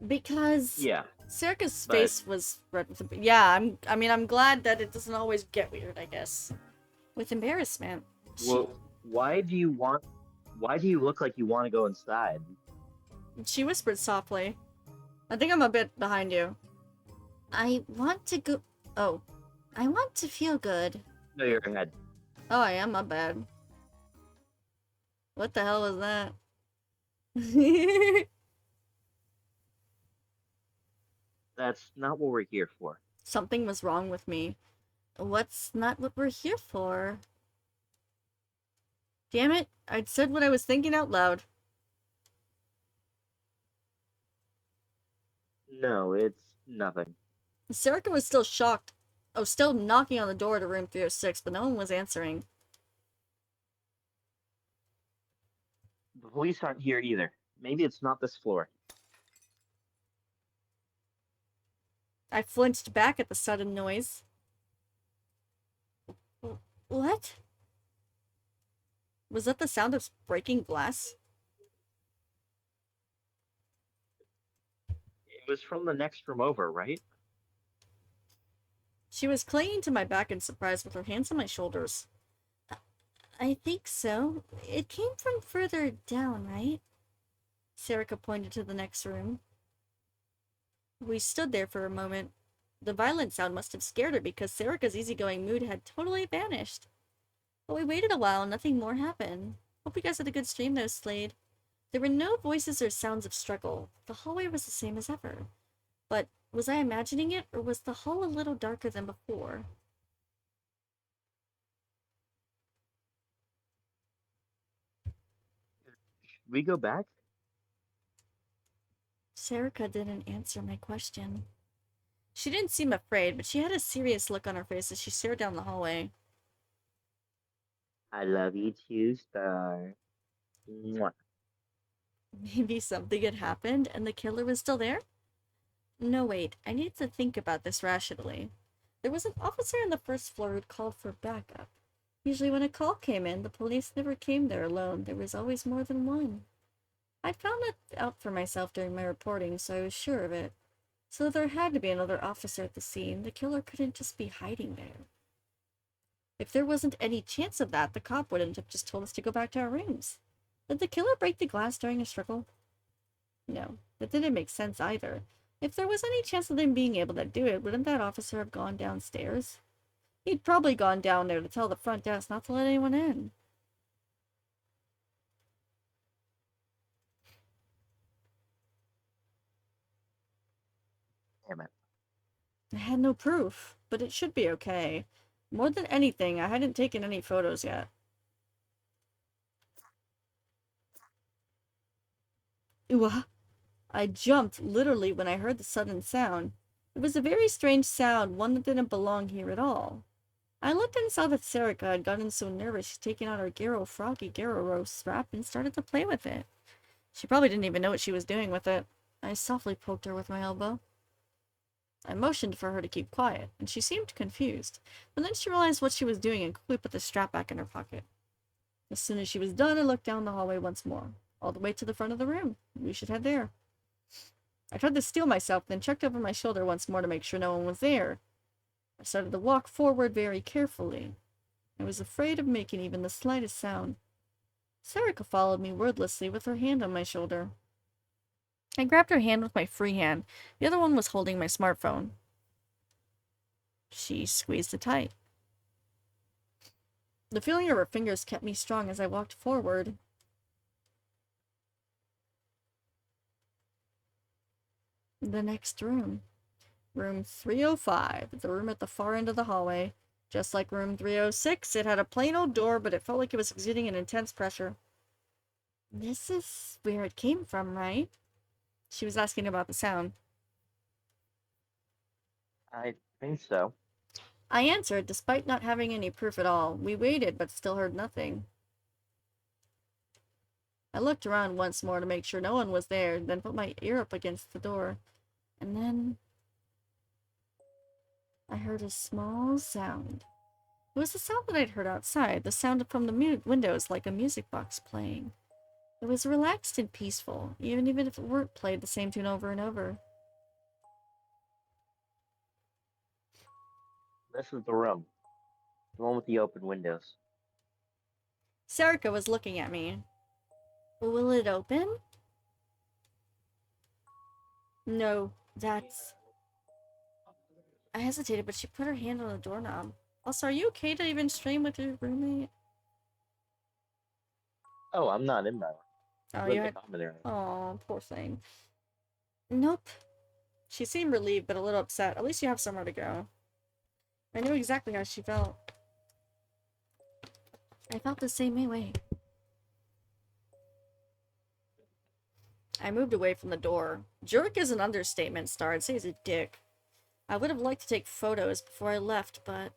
because yeah, Serica's face was red with I'm glad that it doesn't always get weird, I guess. With embarrassment. Well, why do you look like you want to go inside? She whispered softly. I think I'm a bit behind you. I want to go... Oh. I want to feel good. No, you're ahead. Oh, I am, my bad. What the hell was that? That's not what we're here for. Something was wrong with me. What's not what we're here for? Damn it, I'd said what I was thinking out loud. No, it's nothing. Serica was still shocked. Oh, still knocking on the door to room 306, but no one was answering. The police aren't here either. Maybe it's not this floor. I flinched back at the sudden noise. What? Was that the sound of breaking glass? It was from the next room over, right? She was clinging to my back in surprise with her hands on my shoulders. I think so. It came from further down, right? Serica pointed to the next room. We stood there for a moment. The violent sound must have scared her because Serica's easygoing mood had totally vanished. But we waited a while and nothing more happened. Hope you guys had a good stream though, Slade. There were no voices or sounds of struggle. The hallway was the same as ever. But was I imagining it, or was the hall a little darker than before? Should we go back? Serica didn't answer my question. She didn't seem afraid, but she had a serious look on her face as she stared down the hallway. I love you too, Star. Mwah. Maybe something had happened and the killer was still there? No, wait. I need to think about this rationally. There was an officer on the first floor who'd called for backup. Usually when a call came in, the police never came there alone. There was always more than one. I'd found that out for myself during my reporting, so I was sure of it. So there had to be another officer at the scene. The killer couldn't just be hiding there. If there wasn't any chance of that, the cop wouldn't have just told us to go back to our rooms. Did the killer break the glass during a struggle? No, that didn't make sense either. If there was any chance of them being able to do it, wouldn't that officer have gone downstairs? He'd probably gone down there to tell the front desk not to let anyone in. Damn it. I had no proof, but it should be okay. More than anything, I hadn't taken any photos yet. Ooh, I jumped literally when I heard the sudden sound. It was a very strange sound, one that didn't belong here at all. I looked and saw that Serica had gotten so nervous she'd taken out her Froggy roast wrap and started to play with it. She probably didn't even know what she was doing with it. I softly poked her with my elbow. I motioned for her to keep quiet, and she seemed confused, but then she realized what she was doing and quickly put the strap back in her pocket. As soon as she was done, I looked down the hallway once more, all the way to the front of the room. We should head there. I tried to steel myself, then checked over my shoulder once more to make sure no one was there. I started to walk forward very carefully. I was afraid of making even the slightest sound. Serica followed me wordlessly with her hand on my shoulder. I grabbed her hand with my free hand. The other one was holding my smartphone. She squeezed it tight. The feeling of her fingers kept me strong as I walked forward. The next room. Room 305, the room at the far end of the hallway. Just like room 306, it had a plain old door, but it felt like it was exuding an intense pressure. This is where it came from, right? She was asking about the sound. I think so. I answered, despite not having any proof at all. We waited, but still heard nothing. I looked around once more to make sure no one was there, then put my ear up against the door. And then I heard a small sound. It was the sound that I'd heard outside, the sound from the windows like a music box playing. It was relaxed and peaceful, even if it weren't played the same tune over and over. This is the room. The one with the open windows. Serica was looking at me. Will it open? No, that's... I hesitated, but she put her hand on the doorknob. Also, are you okay to even stream with your roommate? Oh, I'm not in my room. Oh, you had... Oh, poor thing. Nope. She seemed relieved, but a little upset. At least you have somewhere to go. I knew exactly how she felt. I felt the same way. I moved away from the door. Jerk is an understatement, Star. I'd say he's a dick. I would have liked to take photos before I left, but...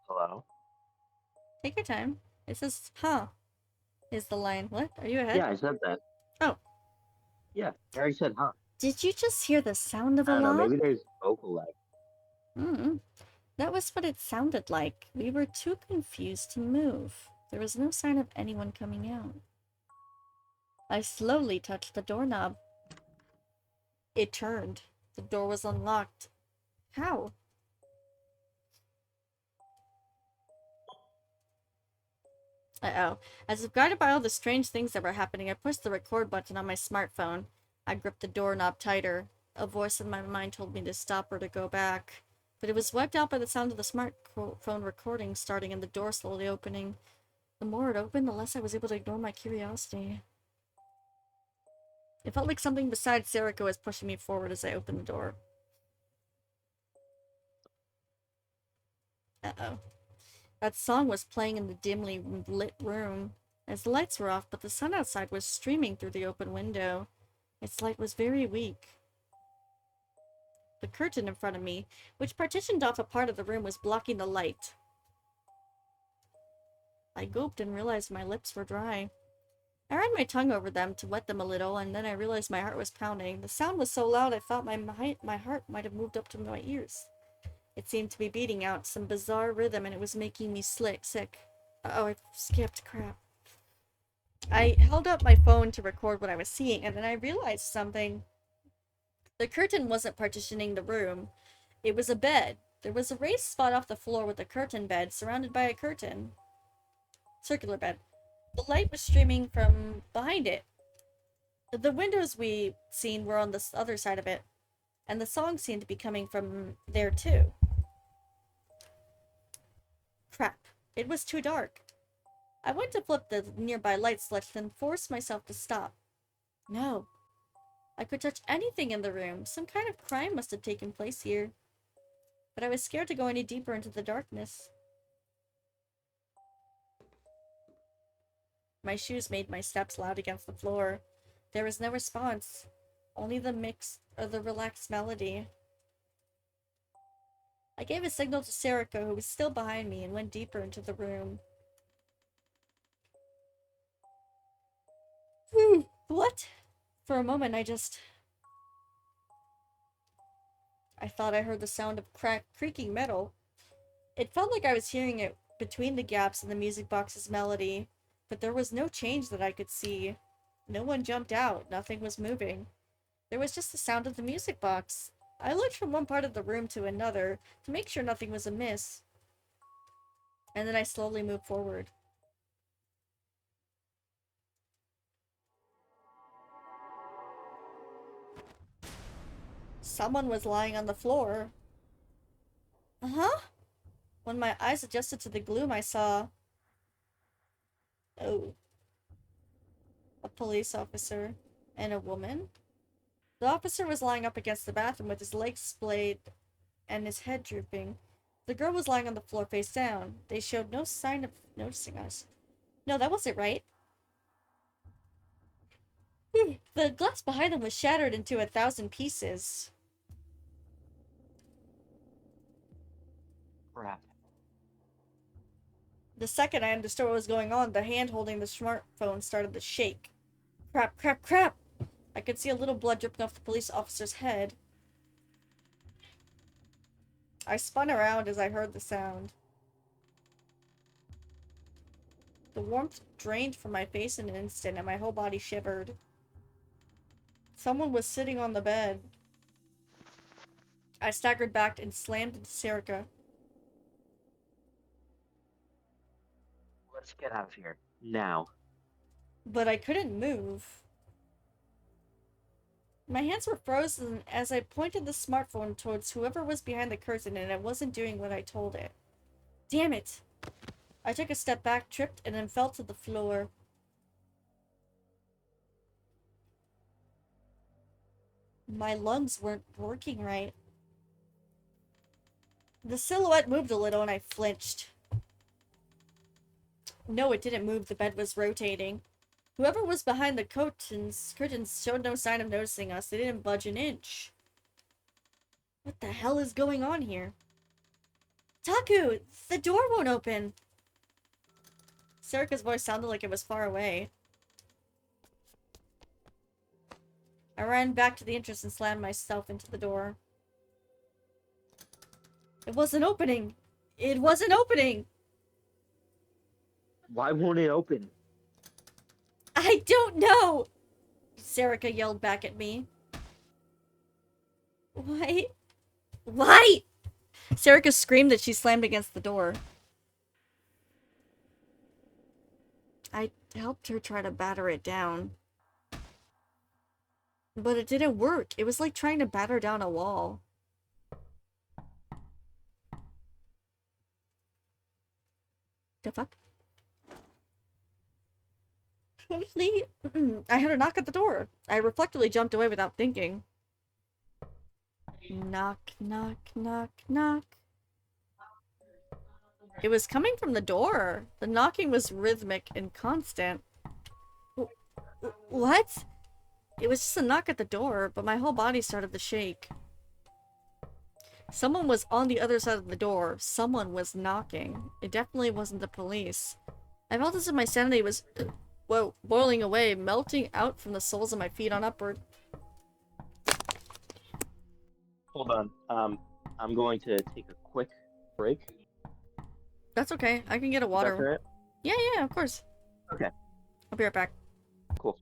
Hello? Take your time. It says, huh, is the line. What? Are you ahead? Yeah, I said that. Oh. Yeah, I already said, huh? Did you just hear the sound of a I don't know, lock? maybe there's vocal lag. That was what it sounded like. We were too confused to move. There was no sign of anyone coming out. I slowly touched the doorknob. It turned. The door was unlocked. How? Uh-oh. As if guided by all the strange things that were happening, I pushed the record button on my smartphone. I gripped the doorknob tighter. A voice in my mind told me to stop or to go back. But it was wiped out by the sound of the smartphone recording starting and the door slowly opening. The more it opened, the less I was able to ignore my curiosity. It felt like something besides Serica was pushing me forward as I opened the door. Uh-oh. That song was playing in the dimly lit room, as the lights were off, but the sun outside was streaming through the open window. Its light was very weak. The curtain in front of me, which partitioned off a part of the room, was blocking the light. I gulped and realized my lips were dry. I ran my tongue over them to wet them a little, and then I realized my heart was pounding. The sound was so loud I thought my heart might have moved up to my ears. It seemed to be beating out some bizarre rhythm, and it was making me sick. Uh-oh, I skipped. Crap. I held up my phone to record what I was seeing, and then I realized something. The curtain wasn't partitioning the room. It was a bed. There was a raised spot off the floor with a curtain bed surrounded by a curtain. Circular bed. The light was streaming from behind it. The windows we seen were on the other side of it, and the song seemed to be coming from there too. Crap. It was too dark. I went to flip the nearby light switch, then forced myself to stop. No. I could touch anything in the room. Some kind of crime must have taken place here. But I was scared to go any deeper into the darkness. My shoes made my steps loud against the floor. There was no response. Only the relaxed melody. I gave a signal to Sarika, who was still behind me, and went deeper into the room. What? For a moment, I thought I heard the sound of creaking metal. It felt like I was hearing it between the gaps in the music box's melody, but there was no change that I could see. No one jumped out. Nothing was moving. There was just the sound of the music box. I looked from one part of the room to another to make sure nothing was amiss. And then I slowly moved forward. Someone was lying on the floor. Uh-huh. When my eyes adjusted to the gloom, I saw... Oh. A police officer. And a woman? The officer was lying up against the bathroom with his legs splayed and his head drooping. The girl was lying on the floor face down. They showed no sign of noticing us. No, that wasn't right. The glass behind them was shattered into 1,000 pieces. Crap. The second I understood what was going on, the hand holding the smartphone started to shake. Crap, crap, crap! I could see a little blood dripping off the police officer's head. I spun around as I heard the sound. The warmth drained from my face in an instant, and my whole body shivered. Someone was sitting on the bed. I staggered back and slammed into Sarika. Let's get out of here. Now. But I couldn't move. My hands were frozen as I pointed the smartphone towards whoever was behind the curtain, and it wasn't doing what I told it. Damn it! I took a step back, tripped, and then fell to the floor. My lungs weren't working right. The silhouette moved a little and I flinched. No, it didn't move. The bed was rotating. Whoever was behind the curtains showed no sign of noticing us. They didn't budge an inch. What the hell is going on here? Taku! The door won't open! Sarika's voice sounded like it was far away. I ran back to the entrance and slammed myself into the door. It wasn't opening! It wasn't opening! Why won't it open? I don't know! Sarika yelled back at me. Why? Why? Sarika screamed that she slammed against the door. I helped her try to batter it down. But it didn't work. It was like trying to batter down a wall. The fuck? Suddenly, I heard a knock at the door. I reflectively jumped away without thinking. Knock, knock, knock, knock. It was coming from the door. The knocking was rhythmic and constant. What? It was just a knock at the door, but my whole body started to shake. Someone was on the other side of the door. Someone was knocking. It definitely wasn't the police. I felt as if my sanity was, whoa, boiling away, melting out from the soles of my feet on upward. Hold on. I'm going to take a quick break. That's okay. I can get a That's water. all right? Yeah, of course. Okay. I'll be right back. Cool.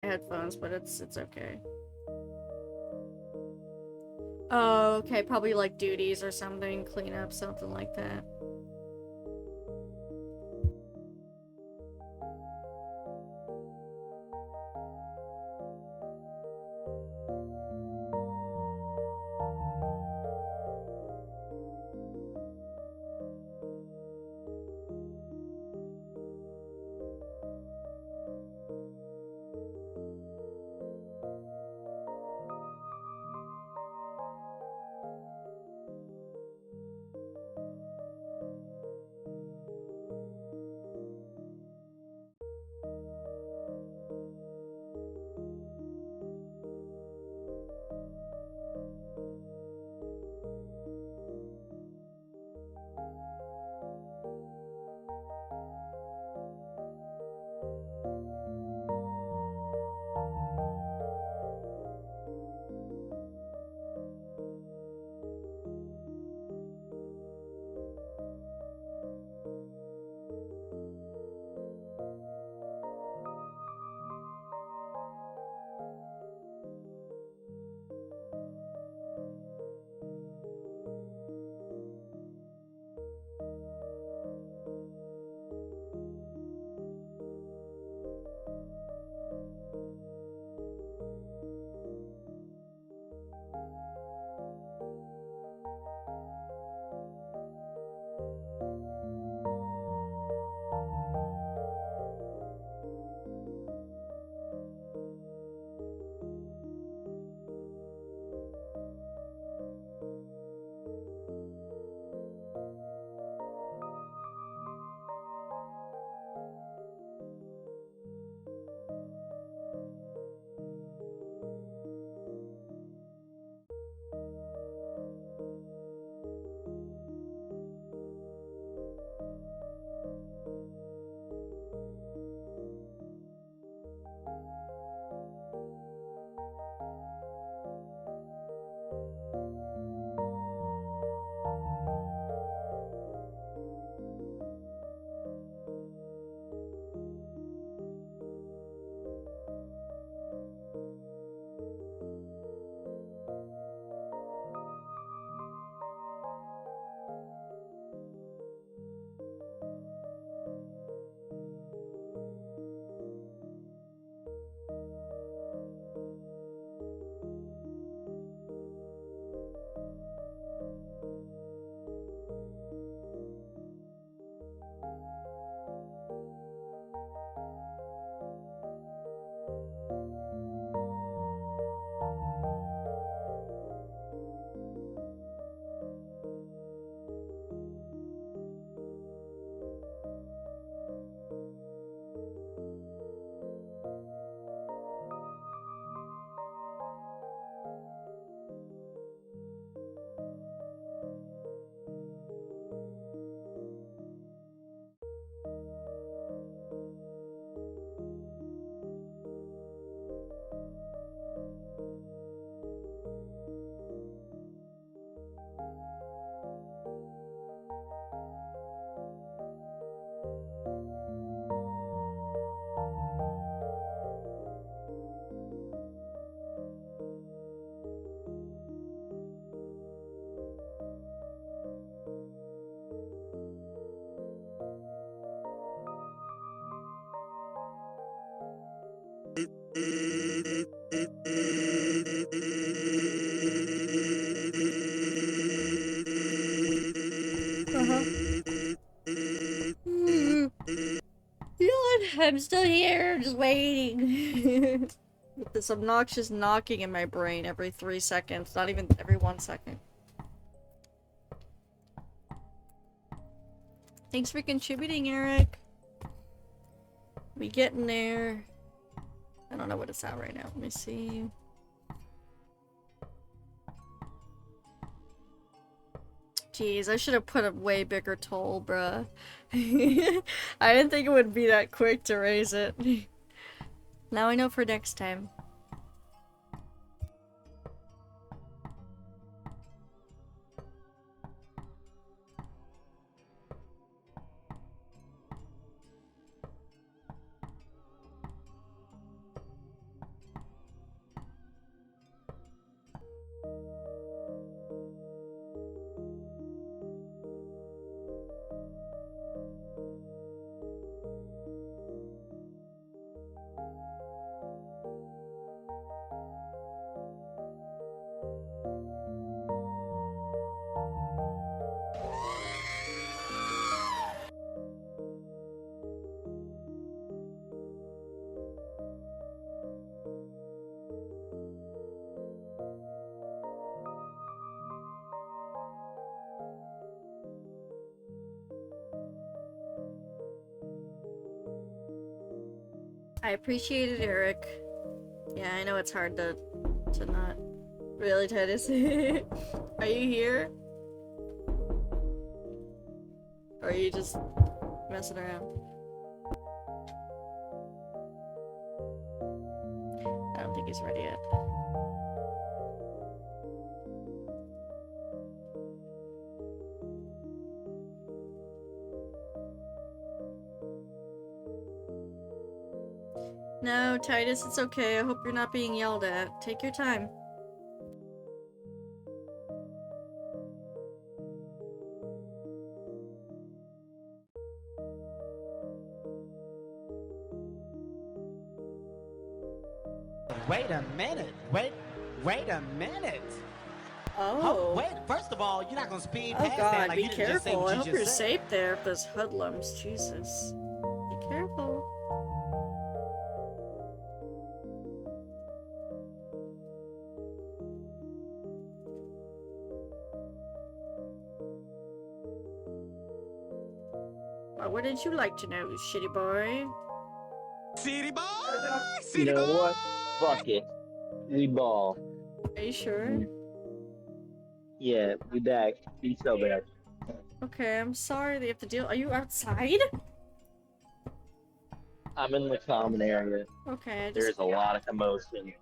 Headphones, but it's okay. Oh, okay, probably like duties or something, clean up, something like that. You know what? I'm still here, just waiting. With this obnoxious knocking in my brain every 3 seconds, not even every 1 second. Thanks for contributing, Eric. We getting there. I don't know what it's at right now. Let me see. Jeez, I should have put a way bigger toll, bruh. I didn't think it would be that quick to raise it. Now I know for next time. I appreciate it, Eric. Yeah, I know it's hard to not. Really, Titus? Are you here? Or are you just messing around? I don't think he's ready yet. No, Titus, it's okay. I hope you're not being yelled at. Take your time. Wait a minute. Wait a minute. Oh. Wait, first of all, you're not gonna speed Oh past god, that like be you didn't just say careful. what I you hope just you're said. safe there if there's hoodlums. Jesus. Be careful. What wouldn't you like to know, shitty boy? City boy! You know what? Fuck it. We ball. Are you sure? Yeah, we back. Be so bad. Okay, I'm sorry that you have to deal. Are you outside? I'm in the common area. Okay, There's a lot of commotion.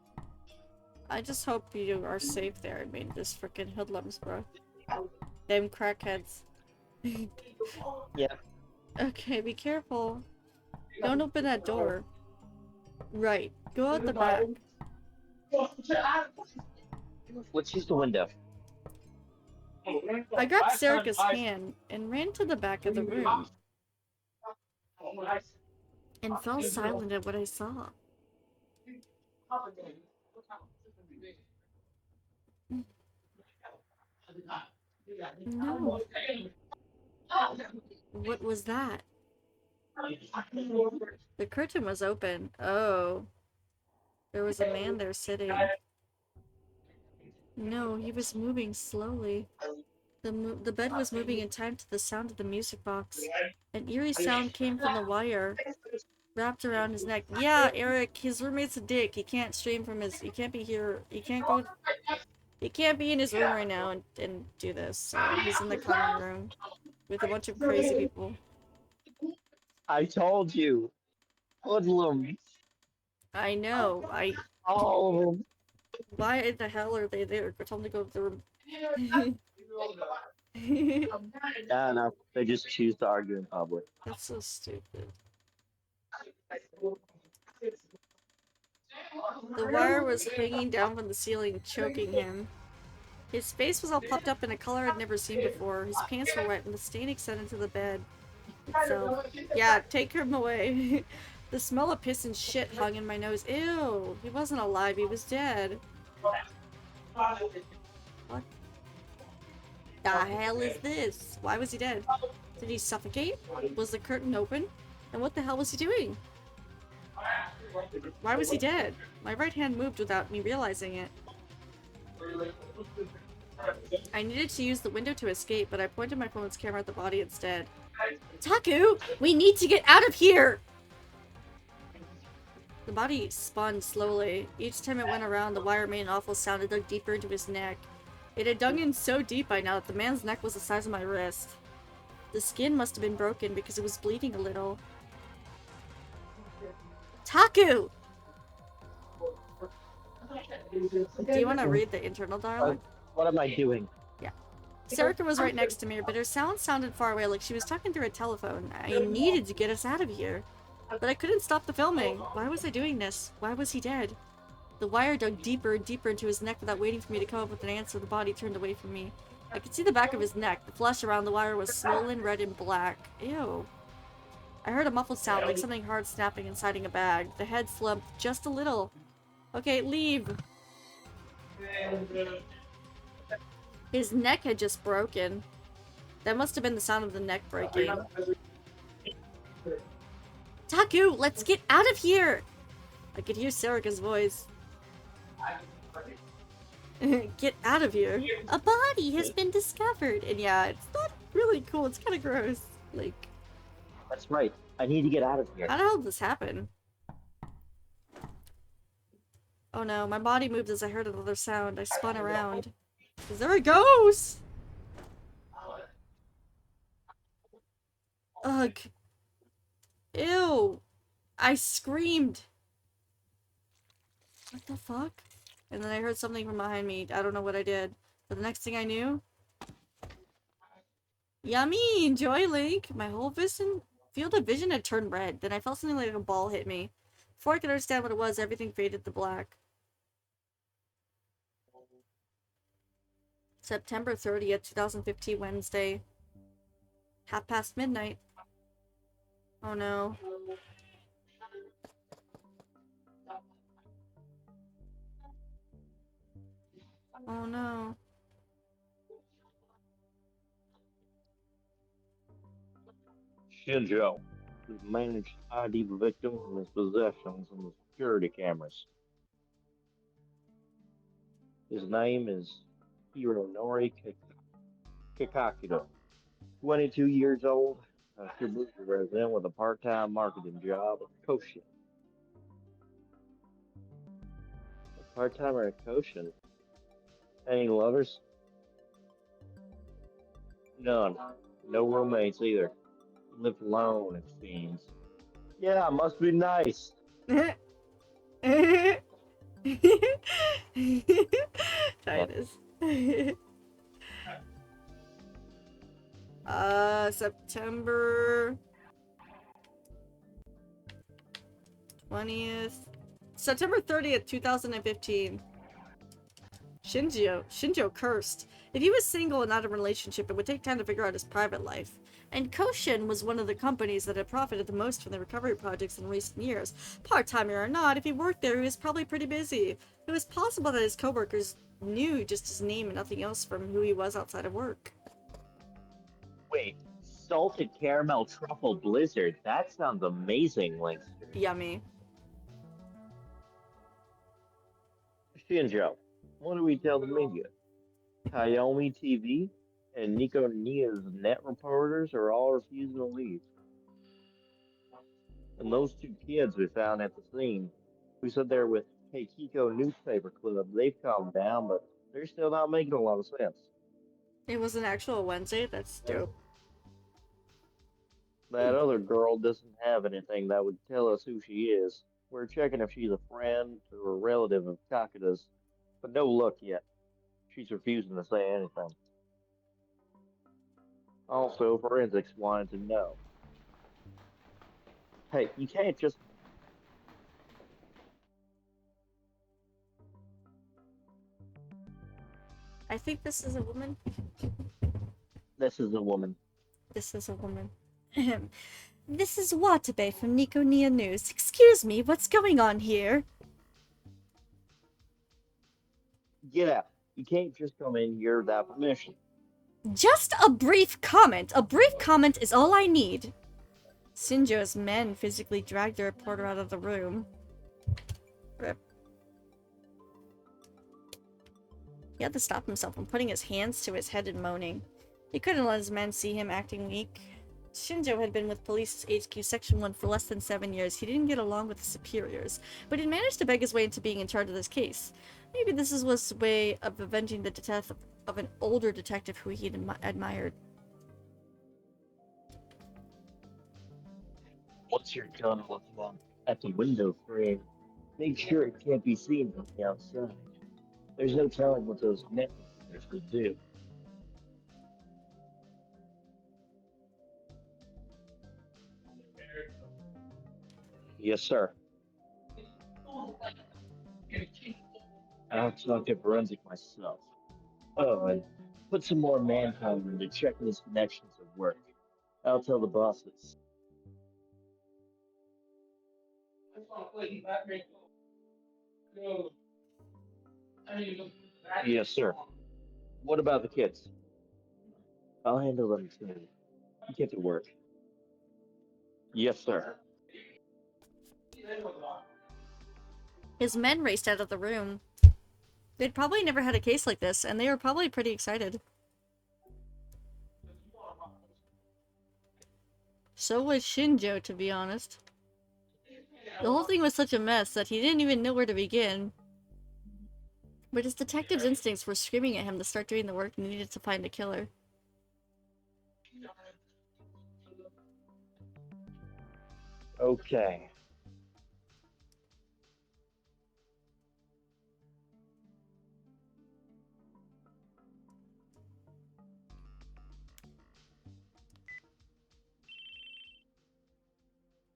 I just hope you are safe there. I mean, this freaking hoodlums, bro. Them crackheads. Yeah. Okay, be careful. Don't open that door. Right. Go out the back. Let's use the window. I grabbed Serica's hand and ran to the back of the room and fell silent at what I saw. No. What was that? The curtain was open. Oh. There was a man there sitting. No, he was moving slowly. The bed was moving in time to the sound of the music box. An eerie sound came from the wire wrapped around his neck. Yeah, Eric, his roommate's a dick. He can't stream from his... He can't be here. He can't go... He can't be in his room right now and do this. So he's in the common room with a bunch of crazy people. I told you. Hoodlums. I know. All of them. Why the hell are they there? Tell them to go to the room. Yeah, no. They just choose to argue in public. That's so stupid. The wire was hanging down from the ceiling, choking him. His face was all puffed up in a color I'd never seen before. His pants were wet, and the stain extended to the bed itself. Yeah, take him away. The smell of piss and shit hung in my nose. Ew. He wasn't alive. He was dead. What the hell is this? Why was he dead? Did he suffocate? Was the curtain open? And what the hell was he doing? Why was he dead? My right hand moved without me realizing it. I needed to use the window to escape, but I pointed my phone's camera at the body instead. Taku! We need to get out of here! The body spun slowly. Each time it went around, the wire made an awful sound and dug deeper into his neck. It had dug in so deep by now that the man's neck was the size of my wrist. The skin must have been broken because it was bleeding a little. Taku! Do you want to read the internal dialogue? What am I doing? Sarika was right next to me, but her sound sounded far away, like she was talking through a telephone. I needed to get us out of here. But I couldn't stop the filming. Why was I doing this? Why was he dead? The wire dug deeper and deeper into his neck without waiting for me to come up with an answer. The body turned away from me. I could see the back of his neck. The flesh around the wire was swollen, red, and black. Ew. I heard a muffled sound, like something hard snapping inside a bag. The head slumped just a little. Okay, leave. His neck had just broken. That must have been the sound of the neck breaking. Taku, let's get out of here! I could hear Sarika's voice. Get out of here. A body has been discovered. And yeah, it's not really cool. It's kind of gross. Like, That's right. I need to get out of here. how the hell did this happen? Oh no, my body moved as I heard another sound. I spun around. Is there a ghost? Ugh. Ew. I screamed. What the fuck? And then I heard something from behind me. I don't know what I did. But the next thing I knew... Yummy! Enjoy, Link! My whole field of vision had turned red. Then I felt something like a ball hit me. Before I could understand what it was, everything faded to black. September 30th, 2015, Wednesday. midnight. Oh no. Oh no. Shinjo has managed to ID the victim from his possessions on the security cameras. His name is Hironori Kikakudo. 22 years old, a Shibuya resident with a part-time marketing job at Koshin. A part-timer at Koshin? Any lovers? None. No roommates either. Live alone, it seems. Yeah, must be nice. Titus. September 20th. September 30th, 2015. Shinjo cursed. If he was single and not in a relationship, it would take time to figure out his private life. And Koshin was one of the companies that had profited the most from the recovery projects in recent years. Part-timer or not, if he worked there, he was probably pretty busy. It was possible that his coworkers knew just his name and nothing else from who he was outside of work. Wait, salted caramel truffle blizzard? That sounds amazing, Linkster. Yummy. Shinjo, what do we tell the media? Kayomi TV and Nico Nia's net reporters are all refusing to leave. And those two kids we found at the scene, who said they're with Keikiko Newspaper Club, they've calmed down, but they're still not making a lot of sense. It was an actual Wednesday? That's dope. That other girl doesn't have anything that would tell us who she is. We're checking if she's a friend or a relative of Kakuda's, but no luck yet. She's refusing to say anything. Also, forensics wanted to know. Hey, you can't just... I think this is a woman. This is a woman. This is a woman. This is Watabe from Nikonia News. Excuse me, what's going on here? Get out. You can't just come in here without permission. Just a brief comment. A brief comment is all I need. Shinjo's men physically dragged the reporter out of the room. Rip. He had to stop himself from putting his hands to his head and moaning. He couldn't let his men see him acting weak. Shinjo had been with police HQ Section 1 for less than 7 years. He didn't get along with his superiors, but he managed to beg his way into being in charge of this case. Maybe this was his way of avenging the death of an older detective who he admired. Once you're done looking at the window frame, make sure it can't be seen from the outside. There's no telling what those networks could do. Yes, sir. I'll talk to forensic myself. Oh, and put some more manpower into checking his connections at work. I'll tell the bosses. Yes, sir. What about the kids? I'll handle them too. Get to work. Yes, sir. His men raced out of the room. They'd probably never had a case like this, and they were probably pretty excited. So was Shinjo, to be honest. The whole thing was such a mess that he didn't even know where to begin. But his detective's instincts were screaming at him to start doing the work needed to find a killer. Okay.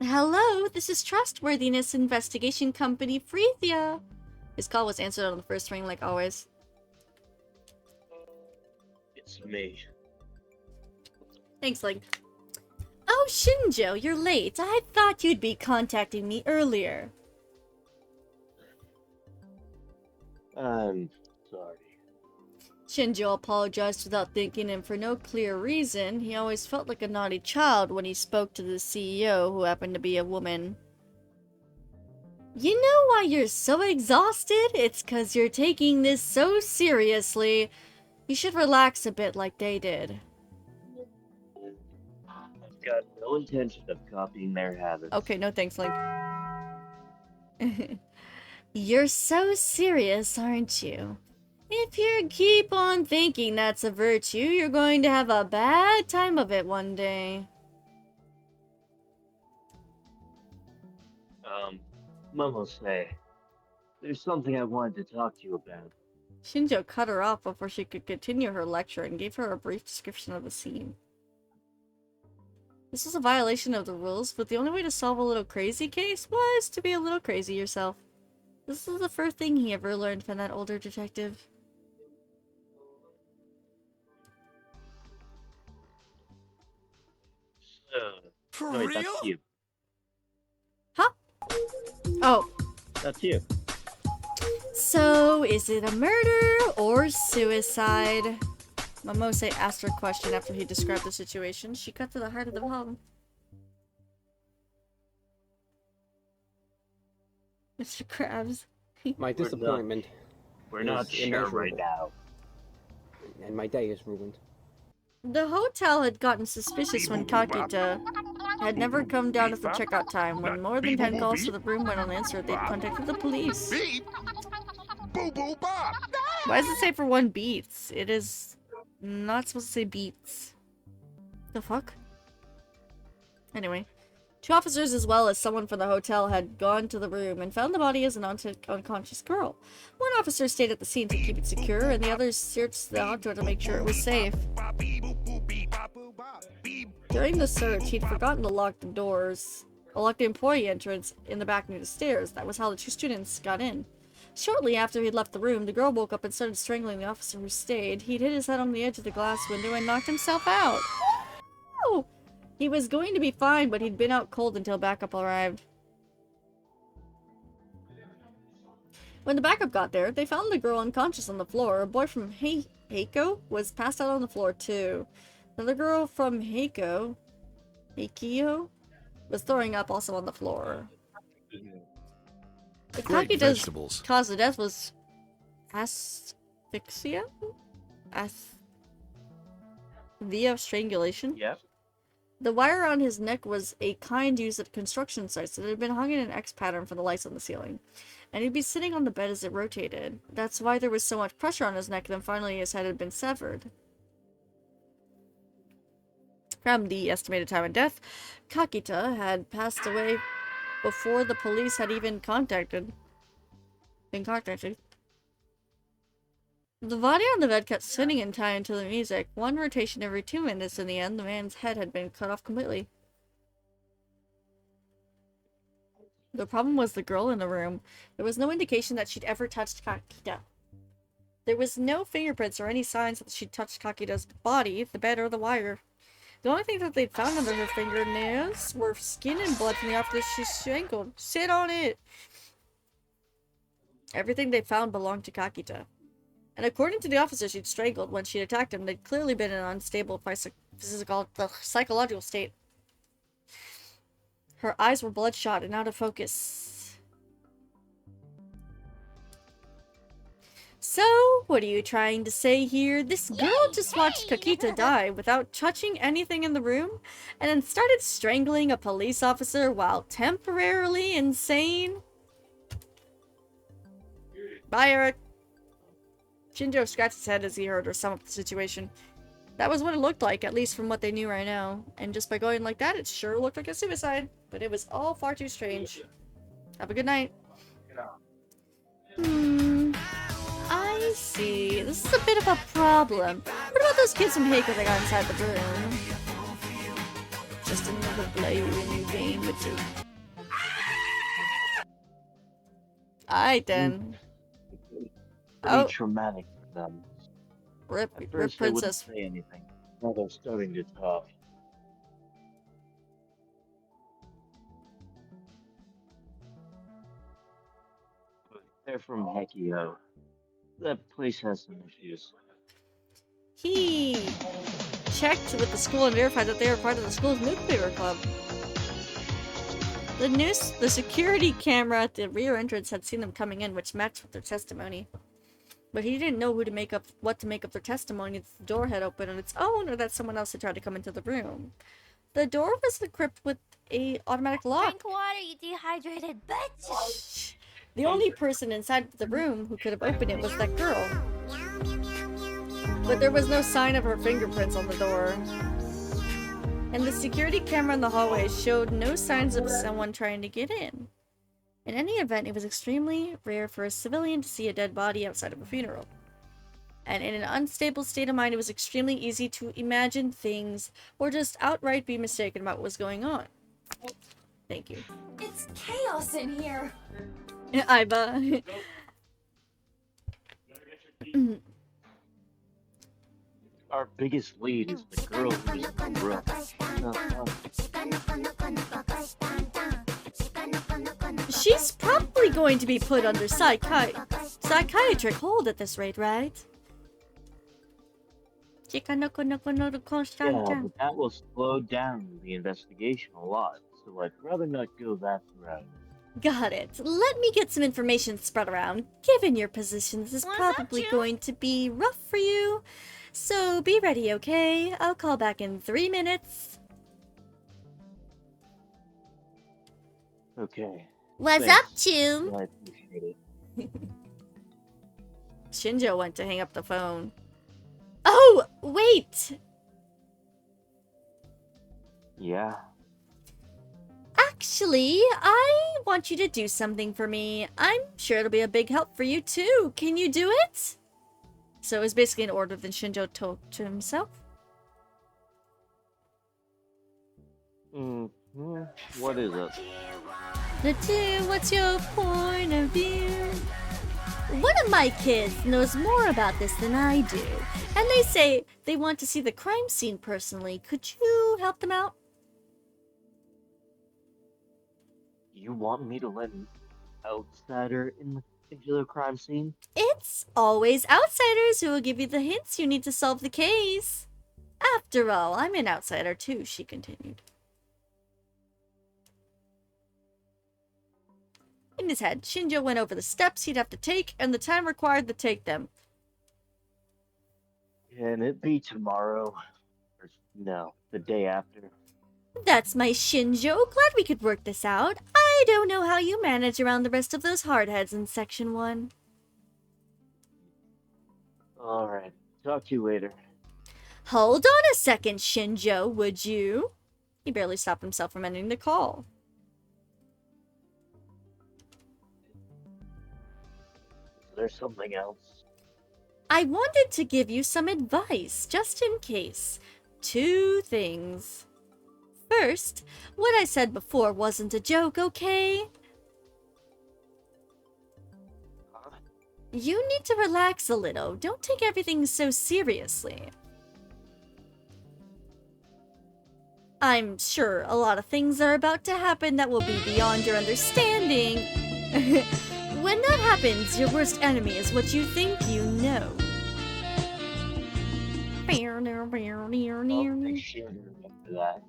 Hello, this is Trustworthiness Investigation Company Frethia. His call was answered on the first ring like always. It's me. Thanks, Link. Oh, Shinjo, you're late. I thought you'd be contacting me earlier. I'm sorry. Shinjo apologized without thinking, and for no clear reason. He always felt like a naughty child when he spoke to the CEO, who happened to be a woman. You know why you're so exhausted? It's 'cause you're taking this so seriously. You should relax a bit like they did. I've got no intention of copying their habits. Okay, no thanks, Link. You're so serious, aren't you? If you keep on thinking that's a virtue, you're going to have a bad time of it one day. Momose, there's something I wanted to talk to you about. Shinjo cut her off before she could continue her lecture and gave her a brief description of the scene. This was a violation of the rules, but the only way to solve a little crazy case was to be a little crazy yourself. This is the first thing he ever learned from that older detective. For No, wait, real? that's you. Huh? Oh, That's you. so is it a murder or suicide? Momose asked her question after he described the situation. She cut to the heart of the problem. Mr. Krabs. My disappointment We're not is sure right immeasurable. now. and my day is ruined. The hotel had gotten suspicious when Kakita had never come down at the checkout time. When more than 10 calls to the room went unanswered, they'd contacted the police. Beep. Boo boo bop. Why does it say for 1 beats? It is not supposed to say beats. The fuck? Anyway. 2 officers as well as someone from the hotel had gone to the room and found the body as an unconscious girl. One officer stayed at the scene to keep it secure, and the others searched the outdoor to make sure it was safe. During the search, he'd forgotten to lock the doors, lock the employee entrance in the back near the stairs. That was how the 2 students got in. Shortly after he'd left the room, the girl woke up and started strangling the officer who stayed. He'd hit his head on the edge of the glass window and knocked himself out. Oh! He was going to be fine, but he'd been out cold until backup arrived. When the backup got there, they found the girl unconscious on the floor. A boy from Heiko was passed out on the floor too. Another girl from Heikio, was throwing up also on the floor. The Great Kakita's vegetables. cause of death was asphyxia? Via strangulation? Yep. The wire around his neck was a kind used at construction sites that had been hung in an X pattern from the lights on the ceiling. And he'd be sitting on the bed as it rotated. That's why there was so much pressure on his neck, then finally his head had been severed. From the estimated time of death, Kakita had passed away before the police had even been contacted. The body on the bed kept spinning in time to the music. One rotation every 2 minutes. In the end, the man's head had been cut off completely. The problem was the girl in the room. There was no indication that she'd ever touched Kakita. There was no fingerprints or any signs that she'd touched Kakita's body, the bed, or the wire. The only thing that they'd found under her fingernails were skin and blood from the after she strangled. Sit on it! Everything they found belonged to Kakita. And according to the officer she'd strangled when she'd attacked him, they'd clearly been in an unstable psychological state. Her eyes were bloodshot and out of focus. So, what are you trying to say here? This girl just watched Kakita die without touching anything in the room, and then started strangling a police officer while temporarily insane? Bye, Eric. Shinjo scratched his head as he heard her sum up the situation. That was what it looked like, at least from what they knew right now. And just by going like that, it sure looked like a suicide. But it was all far too strange. Have a good night. I see. This is a bit of a problem. What about those kids from Heiko that got inside the room? Just another play in your game with you. Alright then. Pretty traumatic for them. Rip At first, they wouldn't Princess. say anything. Now they're starting to talk. They're from Heikio. That place has some issues. He checked with the school and verified that they were part of the school's newspaper club. The security camera at the rear entrance had seen them coming in, which matched with their testimony. But he didn't know what to make up their testimony. The door had opened on its own, or that someone else had tried to come into the room. The door was equipped with a automatic lock. Drink water, you dehydrated bitch! The only person inside the room who could have opened it was that girl. But there was no sign of her fingerprints on the door. And the security camera in the hallway showed no signs of someone trying to get in. In any event, it was extremely rare for a civilian to see a dead body outside of a funeral. And in an unstable state of mind, it was extremely easy to imagine things or just outright be mistaken about what was going on. Thank you. It's chaos in here! Aiba. Our biggest lead is the girl who's in the room. She's probably going to be put under psychiatric hold at this rate, right? Yeah, but that will slow down the investigation a lot, so I'd rather not go that route. Got it. Let me get some information spread around. Given your position, this is What's up, probably June? going to be rough for you. So be ready, okay? I'll call back in 3 minutes. Okay. What's Thanks. up, Chum? I appreciate it. Shinjo went to hang up the phone. Oh, wait! Yeah. Actually, I want you to do something for me. I'm sure it'll be a big help for you, too. Can you do it? So it was basically an order that Shinjo told to himself. What is it? Natu, what's your point of view? One of my kids knows more about this than I do, and they say they want to see the crime scene personally. Could you help them out? You want me to let an outsider into the crime scene? It's always outsiders who will give you the hints you need to solve the case. After all, I'm an outsider too, she continued. In his head, Shinjo went over the steps he'd have to take and the time required to take them. Can it be tomorrow? Or no, the day after? That's my Shinjo. Glad we could work this out. I don't know how you manage around the rest of those hardheads in Section 1. Alright, talk to you later. Hold on a second, Shinjo, would you? He barely stopped himself from ending the call. Is there something else? I wanted to give you some advice, just in case. 2 things. First, what I said before wasn't a joke, okay? Huh? You need to relax a little. Don't take everything so seriously. I'm sure a lot of things are about to happen that will be beyond your understanding. When that happens, your worst enemy is what you think you know. I'll make sure to remember that.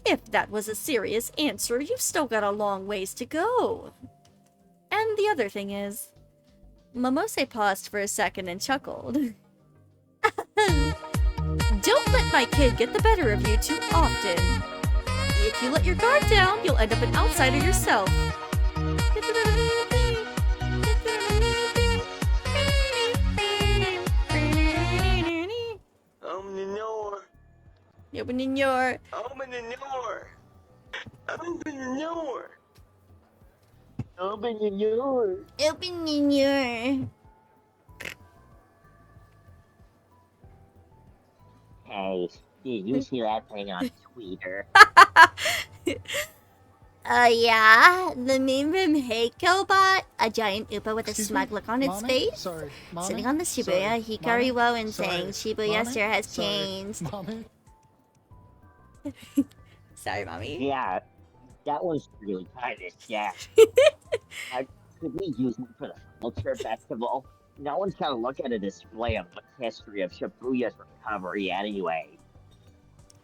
If that was a serious answer, you've still got a long ways to go. And the other thing is... Momose paused for a second and chuckled. Don't let my kid get the better of you too often. If you let your guard down, you'll end up an outsider yourself. Opening your... Opening your... Hey, did you see that thing on Twitter? Yeah, the meme from HeikoBot, a giant Upa with a smug look on its face, Sorry, sitting on the Shibuya Hikari Wo and Sorry, saying Shibuya Mommy? sure has Sorry, changed. Mommy? Sorry, mommy. Yeah, that was really kind of sad. Could we use it for the culture festival? No one's gonna look at a display of the history of Shibuya's recovery anyway.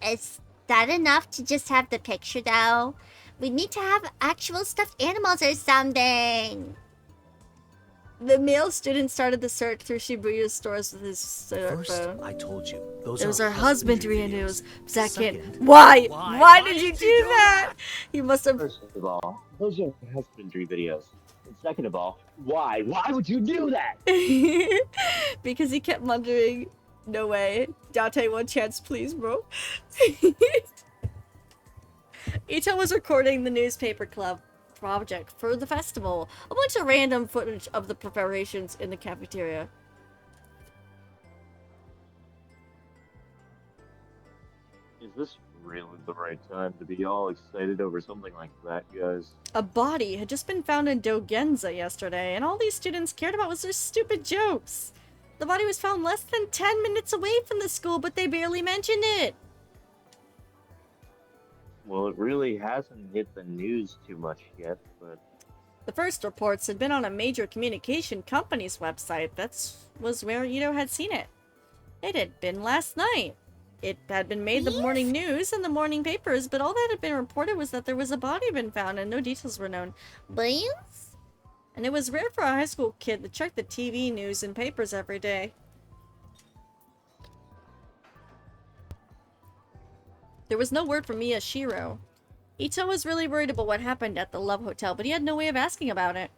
Is that enough to just have the picture, though? We need to have actual stuffed animals or something. The male student started the search through Shibuya's stores with his First, phone. I told you Those are husbandry videos. Second, Second, why? Why did you do that? He must have... First of all, those are husbandry videos. And second of all, why? Why would you do that? Because he kept wondering, no way. Date, one chance, please, bro. Ito was recording the newspaper club project for the festival. A bunch of random footage of the preparations in the cafeteria. Is this really the right time to be all excited over something like that, guys? A body had just been found in Dogenza yesterday, and all these students cared about was their stupid jokes. The body was found less than 10 minutes away from the school, but they barely mentioned it. Well, it really hasn't hit the news too much yet, but The first reports had been on a major communication company's website. That was where Ito had seen it. It had been last night. It had been made the morning news and the morning papers, but all that had been reported was that there was a body been found and no details were known. Beans? And it was rare for a high school kid to check the TV news and papers every day. There was no word from Miyashiro. Ito was really worried about what happened at the Love Hotel, but he had no way of asking about it.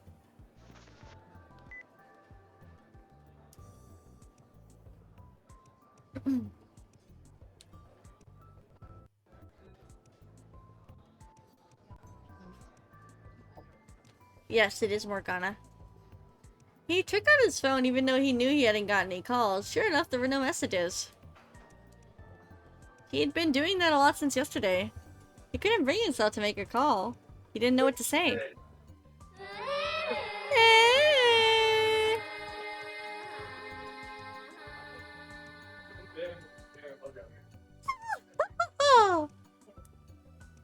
Yes, it is Morgana. He took out his phone even though he knew he hadn't gotten any calls. Sure enough, there were no messages. He had been doing that a lot since yesterday. He couldn't bring himself to make a call. He didn't know what to say.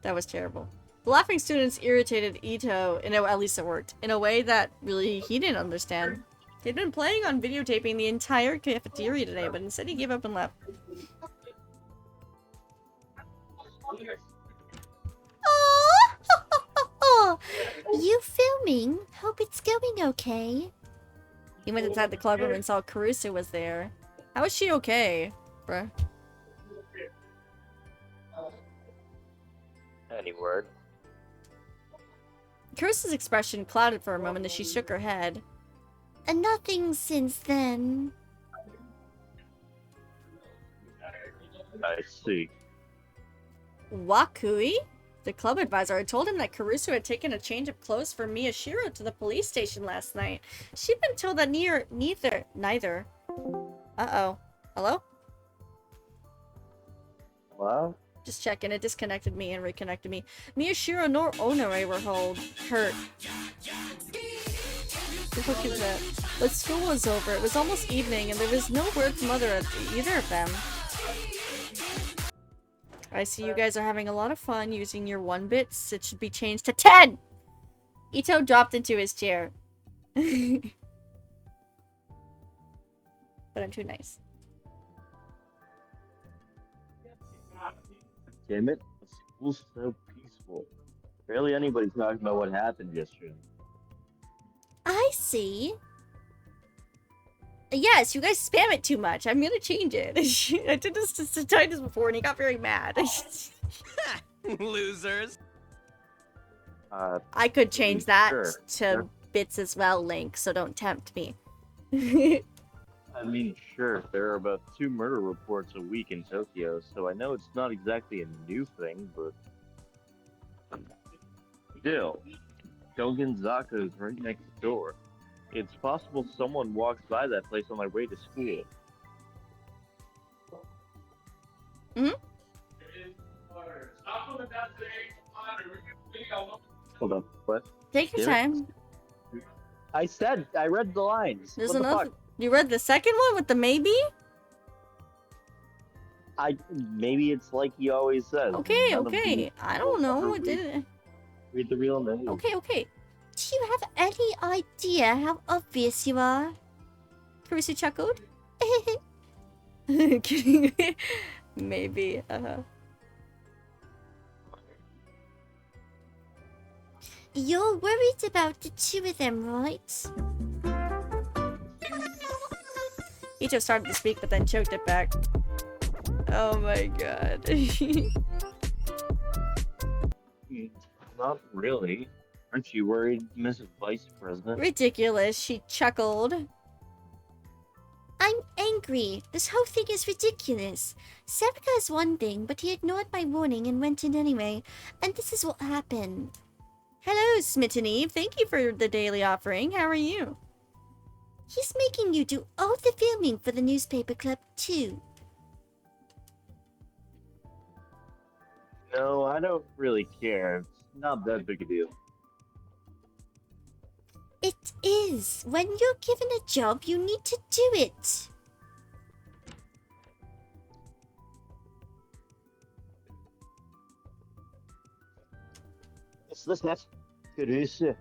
That was terrible. The laughing students irritated Ito, at least it worked, in a way that really he didn't understand. He'd been planning on videotaping the entire cafeteria today, but instead he gave up and left. Oh, you filming? Hope it's going okay. He went inside the club room and saw Caruso was there. How is she okay, bruh? Any word? Caruso's expression clouded for a moment as she shook her head. Nothing since then. I see. Wakui? The club advisor had told him that Caruso had taken a change of clothes for Miyashiro to the police station last night. She'd been told that neither. Uh-oh. Hello? Well, Just checking. It disconnected me and reconnected me. Miyashiro nor Onore were hurt. The fuck is that? But school was over. It was almost evening, and there was no word from either of them. I see you guys are having a lot of fun using your 1 bits. It should be changed to 10! Ito dropped into his chair. But I'm too nice. Damn it, the school's so peaceful. Barely anybody's talking about what happened yesterday. I see. Yes, you guys spam it too much. I'm gonna change it. I did this to Titus before and he got very mad. Losers. I could change that Sure, to sure. bits as well, Link, so don't tempt me. I mean, sure, there are about 2 murder reports a week in Tokyo, so I know it's not exactly a new thing, but... Still, Dogenzaka is right next door. It's possible someone walks by that place on their way to school. Hold up, what? Take your Damn time. I said, I read the lines. There's What the enough. fuck? You read the second one with the maybe? Maybe it's like he always says. Okay, None of okay. these I don't know. ever It didn't. read the real name. Okay, okay. Do you have any idea how obvious you are? Caruso chuckled. Kidding. Maybe. You're worried about the 2 of them, right? Ito started to speak, but then choked it back. Oh my god. Not really. Aren't you worried, Mrs. Vice President? Ridiculous, she chuckled. I'm angry. This whole thing is ridiculous. Sepika is one thing, but he ignored my warning and went in anyway. And this is what happened. Hello, Smitten Eve. Thank you for the daily offering. How are you? He's making you do all the filming for the newspaper club, too. No, I don't really care. It's not that big a deal. It is. When you're given a job, you need to do it. What's this, Nat? Caruso.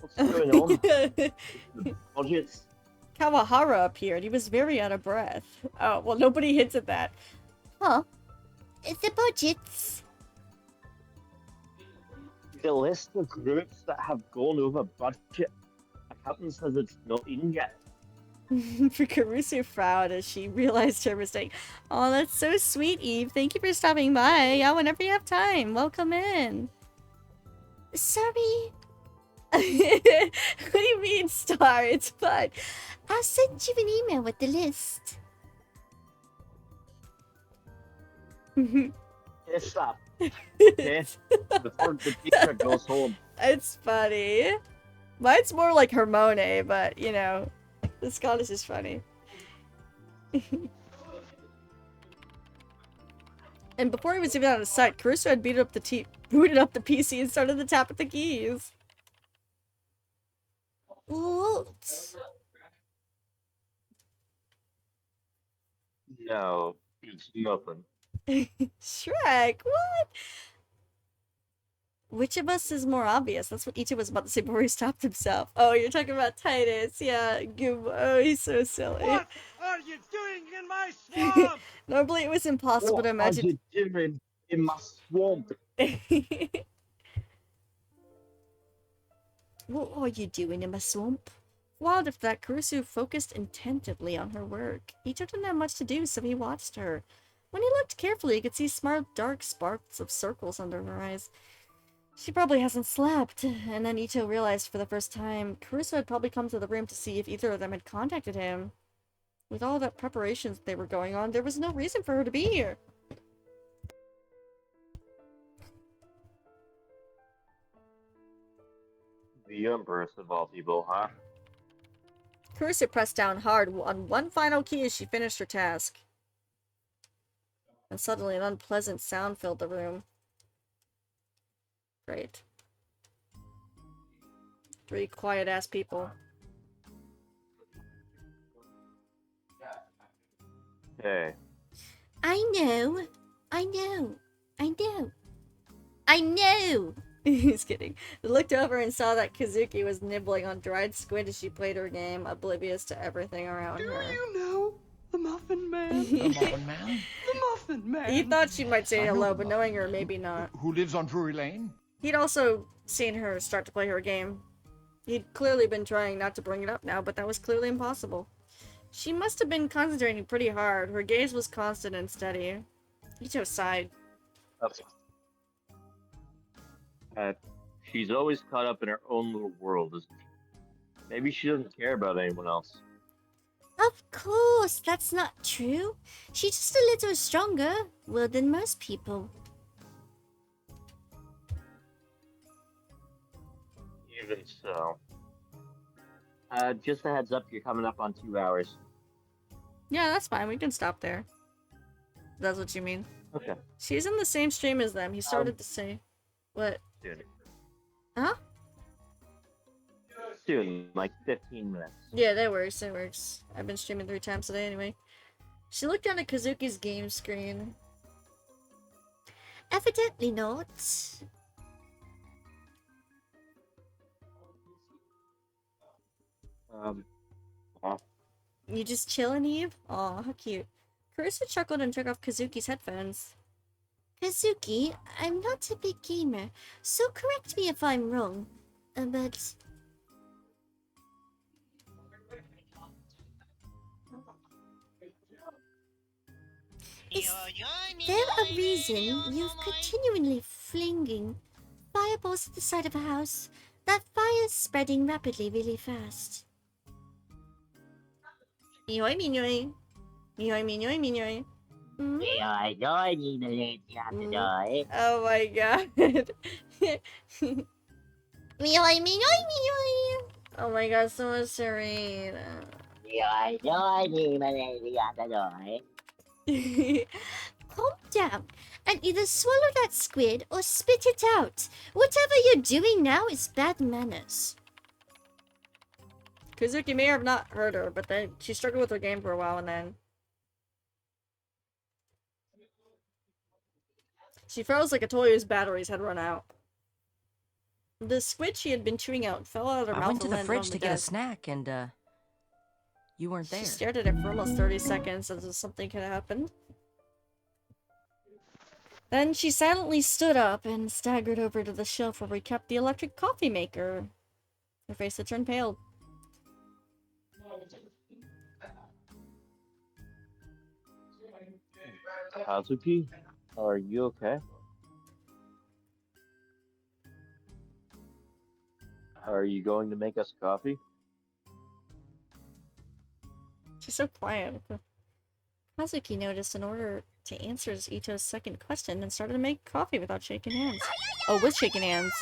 What's going on? Budgets. Kawahara appeared. He was very out of breath. Oh, well, nobody hints at that. Huh? The budgets. The list of groups that have gone over budget. Accountant says it's not in yet. Caruso frowned as she realized her mistake. Oh, that's so sweet, Eve. Thank you for stopping by. Yeah, whenever you have time, welcome in. Sorry. What do you mean, Star? It's fun. I'll send you an email with the list. Yes, stop. Okay? Before the teacher goes home. It's funny. Mine's more like Hermione, but you know, the Scottish is funny. And before he was even out of sight, Caruso had booted up the PC and started to tap at the keys. What? No, it's nothing. Shrek, what? Which of us is more obvious? That's what Ito was about to say before he stopped himself. Oh, you're talking about Titus. Yeah, oh, he's so silly. What are you doing in my swamp? Normally, it was impossible What to are imagine. you doing in my swamp? What are you doing in my swamp? Wild if that, Kurusu focused intently on her work. Ito didn't have much to do, so he watched her. When he looked carefully, he could see smart, dark sparks of circles under her eyes. She probably hasn't slept. And then Ito realized for the first time, Kurusu had probably come to the room to see if either of them had contacted him. With all that preparations they were going on, there was no reason for her to be here. The Empress of all people, huh? Kurusu pressed down hard on one final key as she finished her task. And suddenly an unpleasant sound filled the room. Great. 3 quiet-ass people. Hey. I know. I know. I know. I know. He's kidding. They looked over and saw that Kazuki was nibbling on dried squid as she played her game, oblivious to everything around her. You know the Muffin Man. The Muffin Man? The Muffin Man. He thought she might say I know hello, the but Muffin knowing her, Man. maybe not. Who lives on Drury Lane? He'd also seen her start to play her game. He'd clearly been trying not to bring it up now, but that was clearly impossible. She must have been concentrating pretty hard. Her gaze was constant and steady. Ito sighed. She's always caught up in her own little world, isn't she? Maybe she doesn't care about anyone else. Of course, that's not true. She's just a little stronger, well, than most people. Even so. Just a heads up, you're coming up on 2 hours. Yeah, that's fine. We can stop there. That's what you mean. Okay. She's in the same stream as them. He started to say... What? Soon. Huh? Soon, like 15 minutes. Yeah, that works. That works. I've been streaming 3 times a day anyway. She looked down at Kazuki's game screen. Evidently not. You just chillin', Eve? Aw, how cute. Carissa chuckled and took off Kazuki's headphones. Kazuki, I'm not a big gamer, so correct me if I'm wrong. But is there a reason you've continually flinging fireballs at the side of a house? That fire's spreading rapidly really fast. Minoy, minoy. Minoy, minoy, minoy. Hmm? Oh my god. Meoy, meoy, meoy. Oh my god, so much serene. Calm down and either swallow that squid or spit it out. Whatever you're doing now is bad manners. Kazuki may have not heard her, but then she struggled with her game for a while and then... She froze like a toy whose batteries had run out. The squid she had been chewing out fell out of her mouth. I went to and the landed fridge on to the get a desk. snack, and you weren't there. She stared at it for almost 30 seconds as if something had happened. Then she silently stood up and staggered over to the shelf where we kept the electric coffee maker. Her face had turned pale. Kazuki, are you okay? Are you going to make us coffee? She's so quiet. Kazuki noticed in order to answer Ito's second question and started to make coffee without shaking hands. Oh, with shaking hands.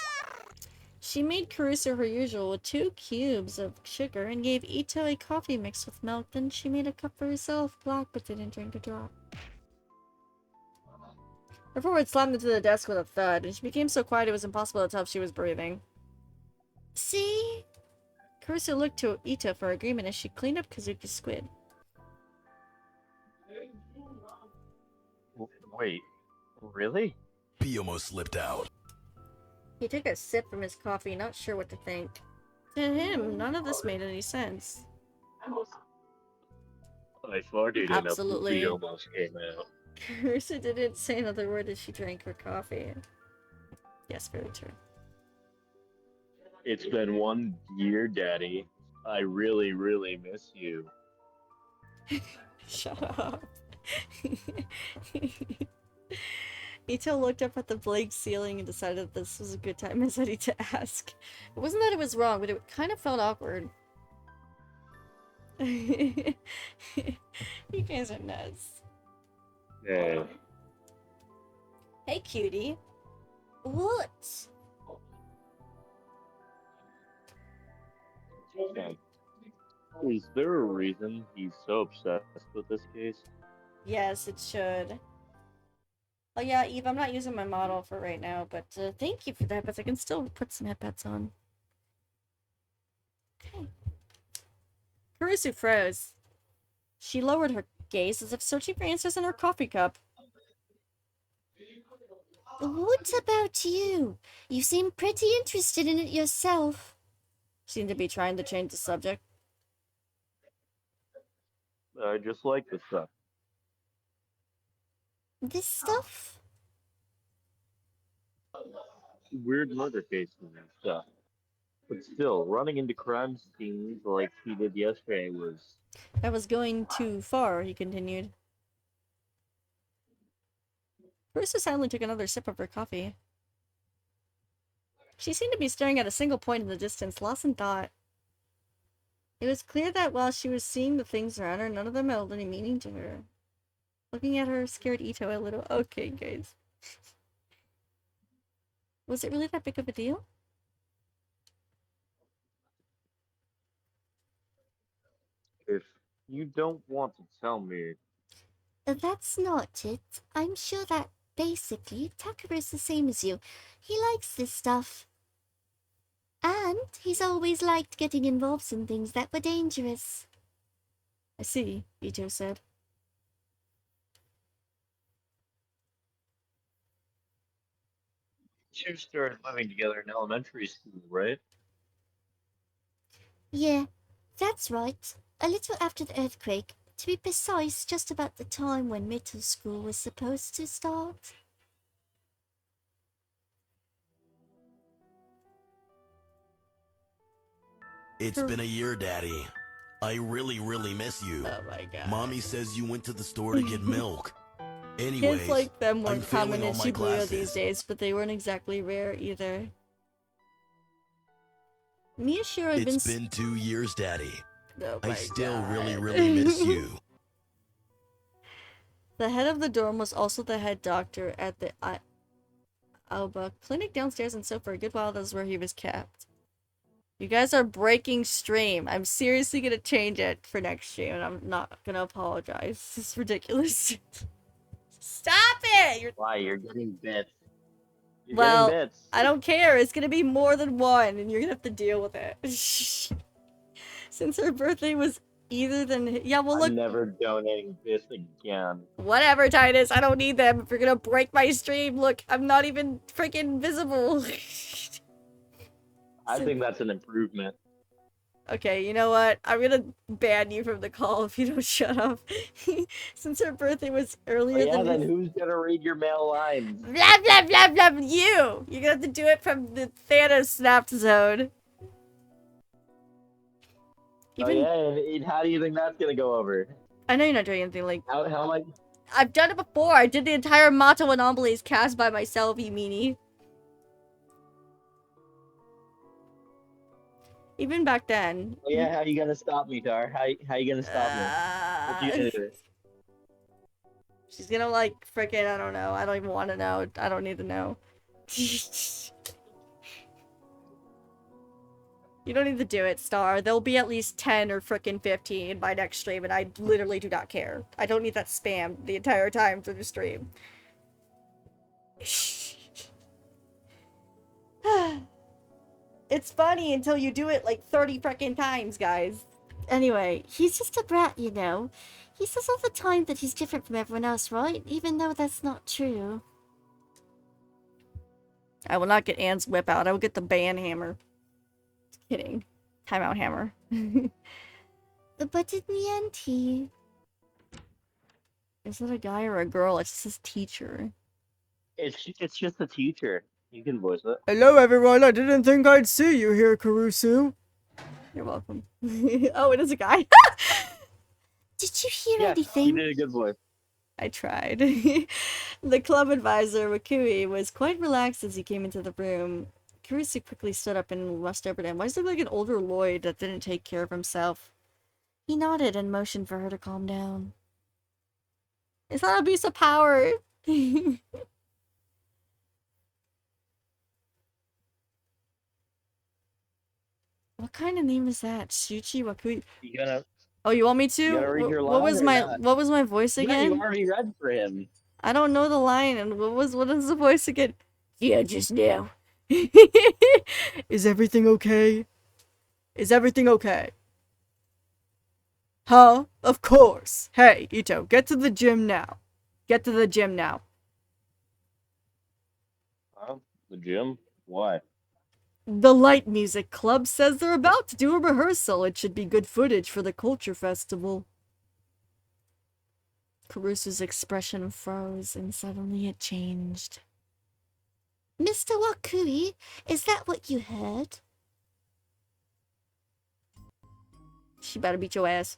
She made Karusa her usual with 2 cubes of sugar and gave Ito a coffee mixed with milk. Then she made a cup for herself, black, but didn't drink a drop. Her forehead slammed into the desk with a thud, and she became so quiet it was impossible to tell if she was breathing. See? Karusa looked to Ito for agreement as she cleaned up Kazuki's squid. Wait, really? He almost slipped out. He took a sip from his coffee, not sure what to think. To him, none of this made any sense. I farted and a Absolutely. poopy almost came out. Carissa didn't say another word as she drank her coffee. Yes, very true. It's been 1 year, Daddy. I really, really miss you. Shut up. Ito looked up at the blank ceiling and decided this was a good time as any to ask. It wasn't that it was wrong, but it kind of felt awkward. You guys are nuts. Hey. Hey, cutie. What? Is there a reason he's so obsessed with this case? Yes, it should. Oh yeah, Eve, I'm not using my model for right now, but thank you for that, but I can still put some headbats on. Okay. Karisu froze. She lowered her gaze as if searching for answers in her coffee cup. What about you? You seem pretty interested in it yourself. Seemed to be trying to change the subject. I just like this stuff. This stuff? Weird murder cases and stuff. But still, running into crime scenes like he did yesterday was... That was going too far, he continued. Carissa silently took another sip of her coffee. She seemed to be staring at a single point in the distance, lost in thought. It was clear that while she was seeing the things around her, none of them held any meaning to her. Looking at her scared Ito a little. Okay, guys. Was it really that big of a deal? If you don't want to tell me... That's not it. I'm sure that, basically, Takeru's the same as you. He likes this stuff. And he's always liked getting involved in things that were dangerous. I see, Ito said. You started living together in elementary school, right? Yeah, that's right. A little after the earthquake. To be precise, just about the time when middle school was supposed to start. It's been a year, Daddy. I really, really miss you. Oh my god. Mommy says you went to the store to get milk. Anyways, Kids like them I'm weren't common failing in all my Shibuya classes. these days, but they weren't exactly rare either. Miyashiro had It's been 2 years, Daddy. Oh I my still God. really, really miss you. The head of the dorm was also the head doctor at the Alba clinic downstairs, and so for a good while that was where he was kept. You guys are breaking stream. I'm seriously gonna change it for next stream, and I'm not gonna apologize. This is ridiculous. Stop it! Why? You're getting bits. You're Well, getting bits. I don't care. It's gonna be more than one, and you're gonna have to deal with it. Since her birthday was either than... Yeah, well, look... I'm never donating bits again. Whatever, Titus. I don't need them. If you're gonna break my stream, look, I'm not even freaking visible. I think that's an improvement. Okay, you know what? I'm gonna ban you from the call if you don't shut up. Since her birthday was earlier Yeah, than... then who's gonna read your mail lines? Blah, blah, blah, blah, you! You're gonna have to do it from the Thanos snapped zone. Even... Oh yeah, and how do you think that's gonna go over? I know you're not doing anything like... How am I... I've done it before! I did the entire Mato Anomalies cast by myself, you meanie. Even back then... Oh, yeah, how you gonna stop me, Tar? How you gonna stop me? What you gonna do? She's gonna like frickin' I don't know. I don't even want to know. I don't need to know. You don't need to do it, Star. There'll be at least 10 or frickin' 15 by next stream, and I literally do not care. I don't need that spam the entire time through the stream. It's funny until you do it like 30 frickin' times, guys. Anyway, he's just a brat, you know. He says all the time that he's different from everyone else, right? Even though that's not true. I will not get Anne's whip out. I will get the ban hammer. Just kidding. Timeout hammer. But in the end, he... Is it a guy or a girl? It just says teacher. It's just a teacher. You can voice it. Hello, everyone. I didn't think I'd see you here, Caruso. You're welcome. Oh, it is a guy. Did you hear Yeah, anything? you did a good voice. I tried. The club advisor, Wakui, was quite relaxed as he came into the room. Caruso quickly stood up and rushed over to him. Why does he look like an older Lloyd that didn't take care of himself? He nodded and motioned for her to calm down. It's not abuse of power. What kind of name is that? Shuchi Wakui? You gonna? Oh, you want me to? You gotta read your What line was or my not? what was my voice Yeah, again? you already read for him. I don't know the line, and what is the voice again? Yeah, just now. Is everything okay? Is everything okay? Huh? Of course. Hey, Ito, get to the gym now. Get to the gym now. The gym? Why? The Light Music Club says they're about to do a rehearsal. It should be good footage for the Culture Festival. Caruso's expression froze, and suddenly it changed. Mr. Wakui, is that what you heard? She better beat your ass.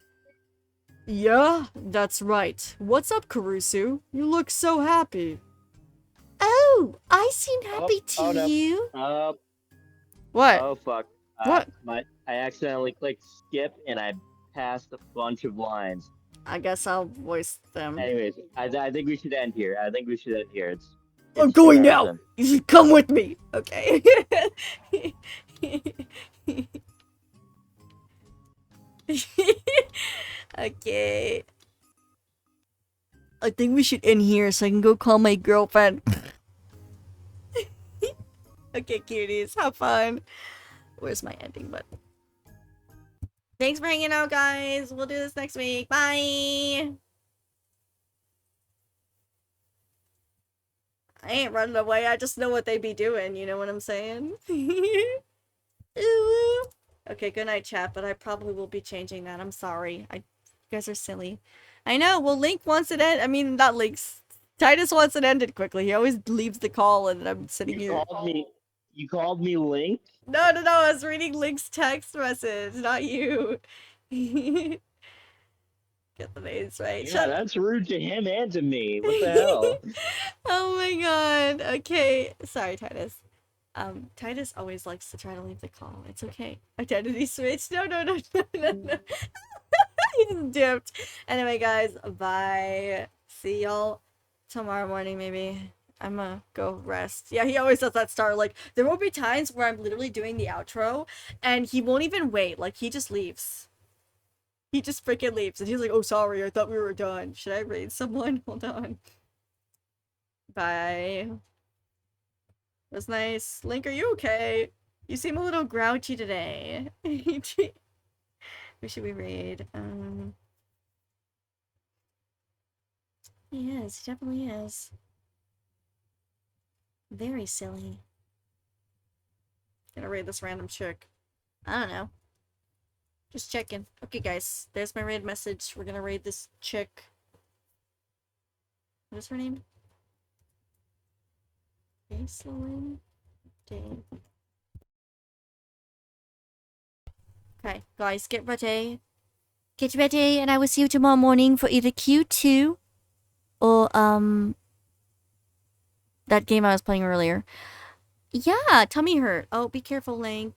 Yeah, that's right. What's up, Caruso? You look so happy. Oh, I seem happy to no. you. What? Oh fuck. What? I accidentally clicked skip and I passed a bunch of lines. I guess I'll voice them. Anyways, I think we should end here. I'm going now! You should come with me! Okay. Okay. I think we should end here so I can go call my girlfriend. Okay, cuties, have fun. Where's my ending button? Thanks for hanging out, guys. We'll do this next week. Bye! I ain't running away. I just know what they be doing. You know what I'm saying? Ooh. Okay, good night, chat. But I probably will be changing that. I'm sorry. You guys are silly. I know. Well, Link wants it end. I mean, not Link's. Titus wants it ended quickly. He always leaves the call, and I'm sitting here. You called me Link? No. I was reading Link's text message, not you. Get the names right. Yeah, that's rude to him and to me. What the hell? Oh my god. Okay. Sorry, Titus. Titus always likes to try to leave the call. It's okay. Identity switch. No. He's dipped. Anyway, guys, bye. See y'all tomorrow morning, maybe. I'm gonna go rest. Yeah, he always does that start. Like, there will be times where I'm literally doing the outro, and he won't even wait. Like, he just leaves. He just freaking leaves. And he's like, oh, sorry, I thought we were done. Should I raid someone? Hold on. Bye. It was nice. Link, are you okay? You seem a little grouchy today. Who should we raid? He is. He definitely is. Very silly. Gonna raid this random chick. I don't know. Just checking. Okay, guys. There's my raid message. We're gonna raid this chick. What is her name? Baseline Day. Okay, guys, get ready. Get ready, and I will see you tomorrow morning for either Q2 or, that game I was playing earlier. Yeah, tummy hurt. Oh, be careful, Link.